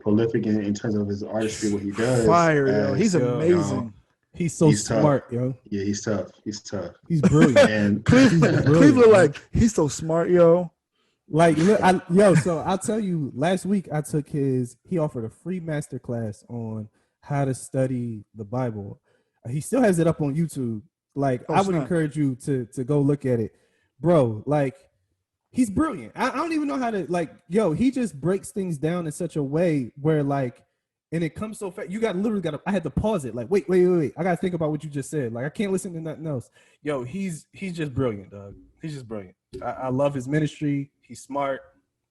prolific in terms of his artistry, what he does. Fire, yo. He's amazing. He's smart, yo. Yeah, he's tough. He's He's brilliant. And Cleveland, like, he's so smart, yo. Like, so I'll tell you, last week I took he offered a free masterclass on how to study the Bible. He still has it up on YouTube. Like, I would encourage you to go look at it. Bro, like, he's brilliant. I don't even know how to, like, he just breaks things down in such a way where, like, and it comes so fast. I had to pause it. Like, wait. I got to think about what you just said. Like, I can't listen to nothing else. Yo, he's just brilliant, dog. He's just brilliant. I love his ministry. He's smart.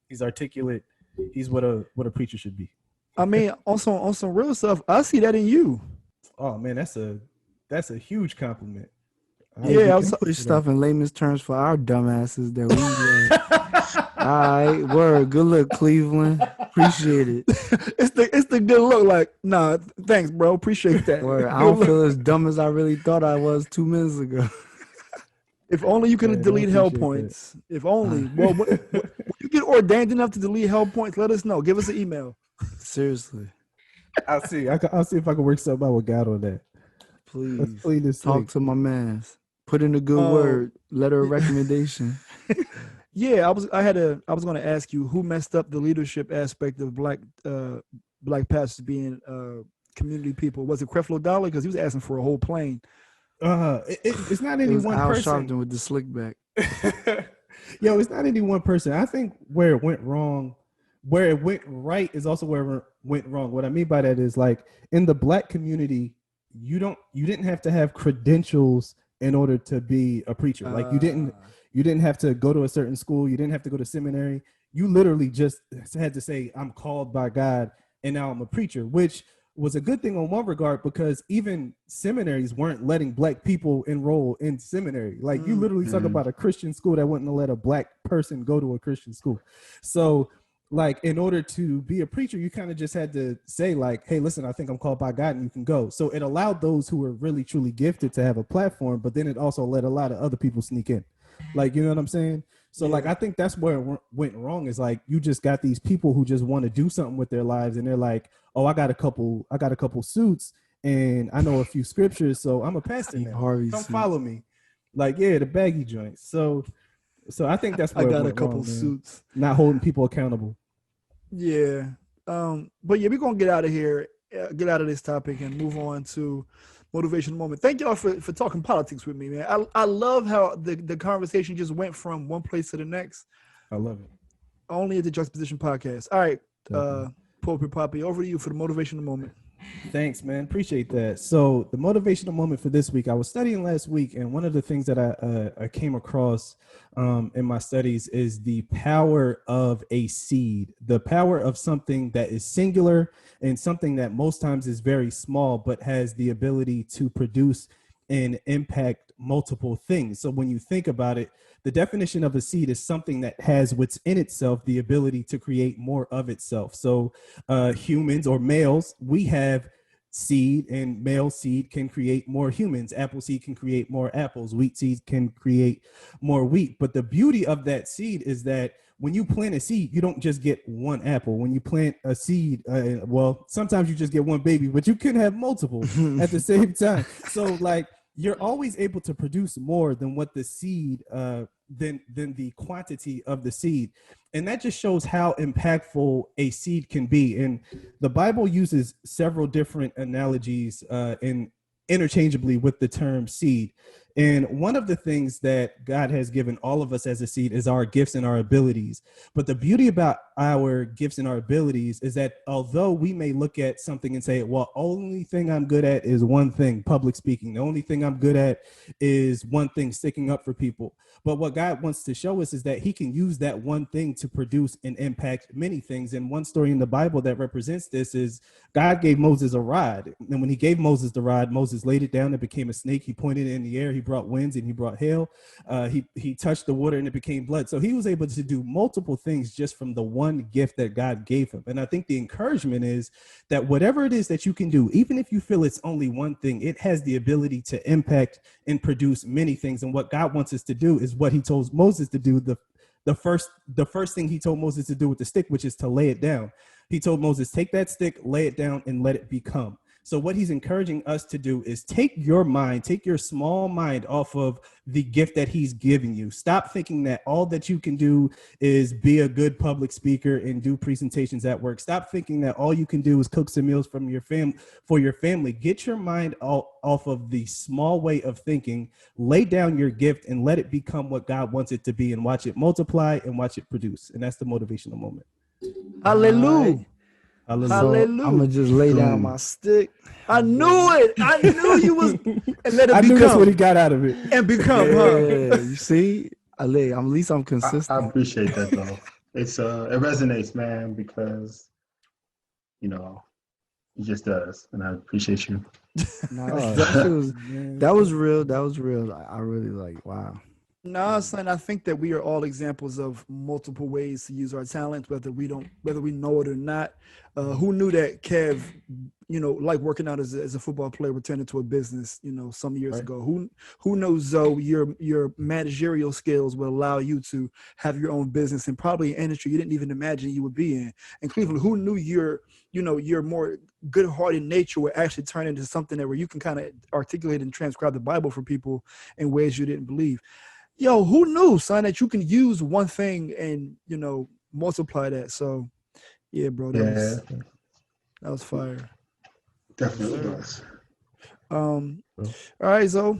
He's articulate. He's what a preacher should be. I mean, also on some real stuff, I see that in you. Oh man, that's a huge compliment. I was push stuff in layman's terms for our dumbasses that we all right, word. Good luck, Cleveland. Appreciate it. It's the good look. Like, nah, thanks, bro. Appreciate that. Word. I don't feel as dumb as I really thought I was 2 minutes ago. If only you could delete hell points. That. If only. Well, when you get ordained enough to delete hell points, let us know. Give us an email. Seriously. I'll see if I can work something out with God on that. Please talk to my man. Put in a good word. Letter of recommendation. Yeah, I was going to ask you who messed up the leadership aspect of black pastors being community people. Was it Creflo Dollar? Because he was asking for a whole plane. It's not any one person. Al Sharpton with the slick back. It's not any one person. I think where it went wrong, where it went right is also where it went wrong. What I mean by that is, like, in the black community, you didn't have to have credentials in order to be a preacher. Like, you didn't have to go to a certain school. You didn't have to go to seminary. You literally just had to say, I'm called by God and now I'm a preacher, which was a good thing on one regard, because even seminaries weren't letting black people enroll in seminary. Like, you literally talk about a Christian school that wouldn't let a black person go to a Christian school. So, like, in order to be a preacher, you kind of just had to say, like, hey, listen, I think I'm called by God and you can go. So it allowed those who were really, truly gifted to have a platform, but then it also let a lot of other people sneak in. Like, you know what I'm saying? So, like, I think that's where it went wrong, is, like, you just got these people who just want to do something with their lives, and they're like, oh, I got a couple suits and I know a few scriptures, so I'm a pastor now. Come follow me. Like, the baggy joints. So I think that's where I got a couple suits. Not holding people accountable. Yeah. But yeah, we're gonna get out of here, get out of this topic and move on to Motivational Moment. Thank y'all for talking politics with me, man. I love how the conversation just went from one place to the next. I love it. Only at the Juxtaposition podcast. All right. Poppy, over to you for the Motivational Moment. Thanks, man. Appreciate that. So the motivational moment for this week, I was studying last week, and one of the things that I came across in my studies is the power of a seed, the power of something that is singular and something that most times is very small, but has the ability to produce and impact multiple things. So when you think about it, the definition of a seed is something that has within itself the ability to create more of itself. So humans or males, we have seed, and male seed can create more humans. Apple seed can create more apples. Wheat seed can create more wheat. But the beauty of that seed is that when you plant a seed, you don't just get one apple. When you plant a seed, well, sometimes you just get one baby, but you can have multiple at the same time. So like, you're always able to produce more than what the seed, than the quantity of the seed. And that just shows how impactful a seed can be. And the Bible uses several different analogies interchangeably with the term seed. And one of the things that God has given all of us as a seed is our gifts and our abilities. But the beauty about our gifts and our abilities is that although we may look at something and say, well, only thing I'm good at is one thing, public speaking. The only thing I'm good at is one thing, sticking up for people. But what God wants to show us is that he can use that one thing to produce and impact many things. And one story in the Bible that represents this is God gave Moses a rod. And when he gave Moses the rod, Moses laid it down, it became a snake. He pointed it in the air. He brought winds and he brought hail. He touched the water and it became blood. So he was able to do multiple things just from the one gift that God gave him. And I think the encouragement is that whatever it is that you can do, even if you feel it's only one thing, it has the ability to impact and produce many things. And what God wants us to do is what he told Moses to do. The first thing he told Moses to do with the stick, which is to lay it down. He told Moses, take that stick, lay it down, and let it become. So what he's encouraging us to do is take your mind, take your small mind off of the gift that he's giving you. Stop thinking that all that you can do is be a good public speaker and do presentations at work. Stop thinking that all you can do is cook some meals from your for your family. Get your mind off of the small way of thinking, lay down your gift and let it become what God wants it to be, and watch it multiply and watch it produce. And that's the motivational moment. Hallelujah. So I'm gonna just lay down my stick. I knew it. I knew you was, and let it I become. knew that's what he got out of it. And become, Yeah, you see, at least I'm consistent. I appreciate that though. It's it resonates, man, because you know it just does, and I appreciate you. No, that was real. That was real. I really like. Wow. No, son, I think that we are all examples of multiple ways to use our talents, whether we know it or not. Who knew that Kev, like working out as a football player would turn into a business, some years ago? Who knows, Zoe, your managerial skills will allow you to have your own business and probably an industry you didn't even imagine you would be in. And Cleveland, who knew your more good-hearted nature would actually turn into something where you can kind of articulate and transcribe the Bible for people in ways you didn't believe. Yo, who knew, son, that you can use one thing and, multiply that? So, yeah, bro, that was fire. Definitely was. All right, Zoe,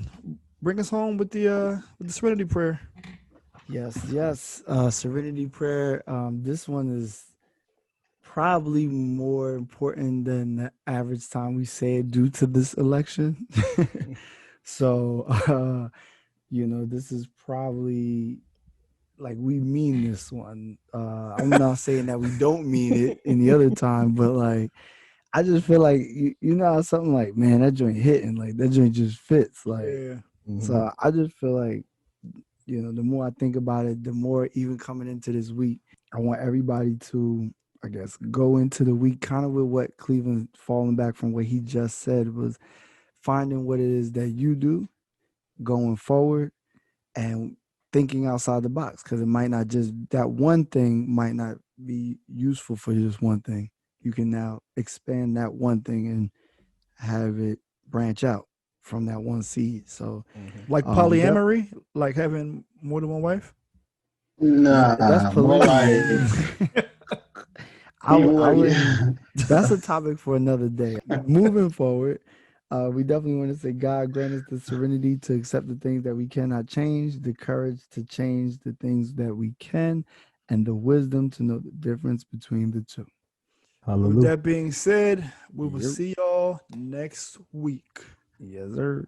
bring us home with the Serenity Prayer. Yes. Serenity Prayer. This one is probably more important than the average time we say it due to this election. So, this is probably like we mean this one. I'm not saying that we don't mean it any other time, but like I just feel like how something like, man, that joint hitting, like that joint just fits. Like So I just feel like, the more I think about it, the more even coming into this week, I want everybody to, I guess, go into the week kind of with what Cleveland, falling back from what he just said, was finding what it is that you do going forward and thinking outside the box, because it might not just, that one thing might not be useful for just one thing. You can now expand that one thing and have it branch out from that one seed. So like polyamory, like having more than one wife? Nah, that's polygamy. That's a topic for another day. Moving forward, we definitely want to say God grant us the serenity to accept the things that we cannot change, the courage to change the things that we can, and the wisdom to know the difference between the two. Hallelujah. With that being said, we will Yep. see y'all next week. Yes, sir.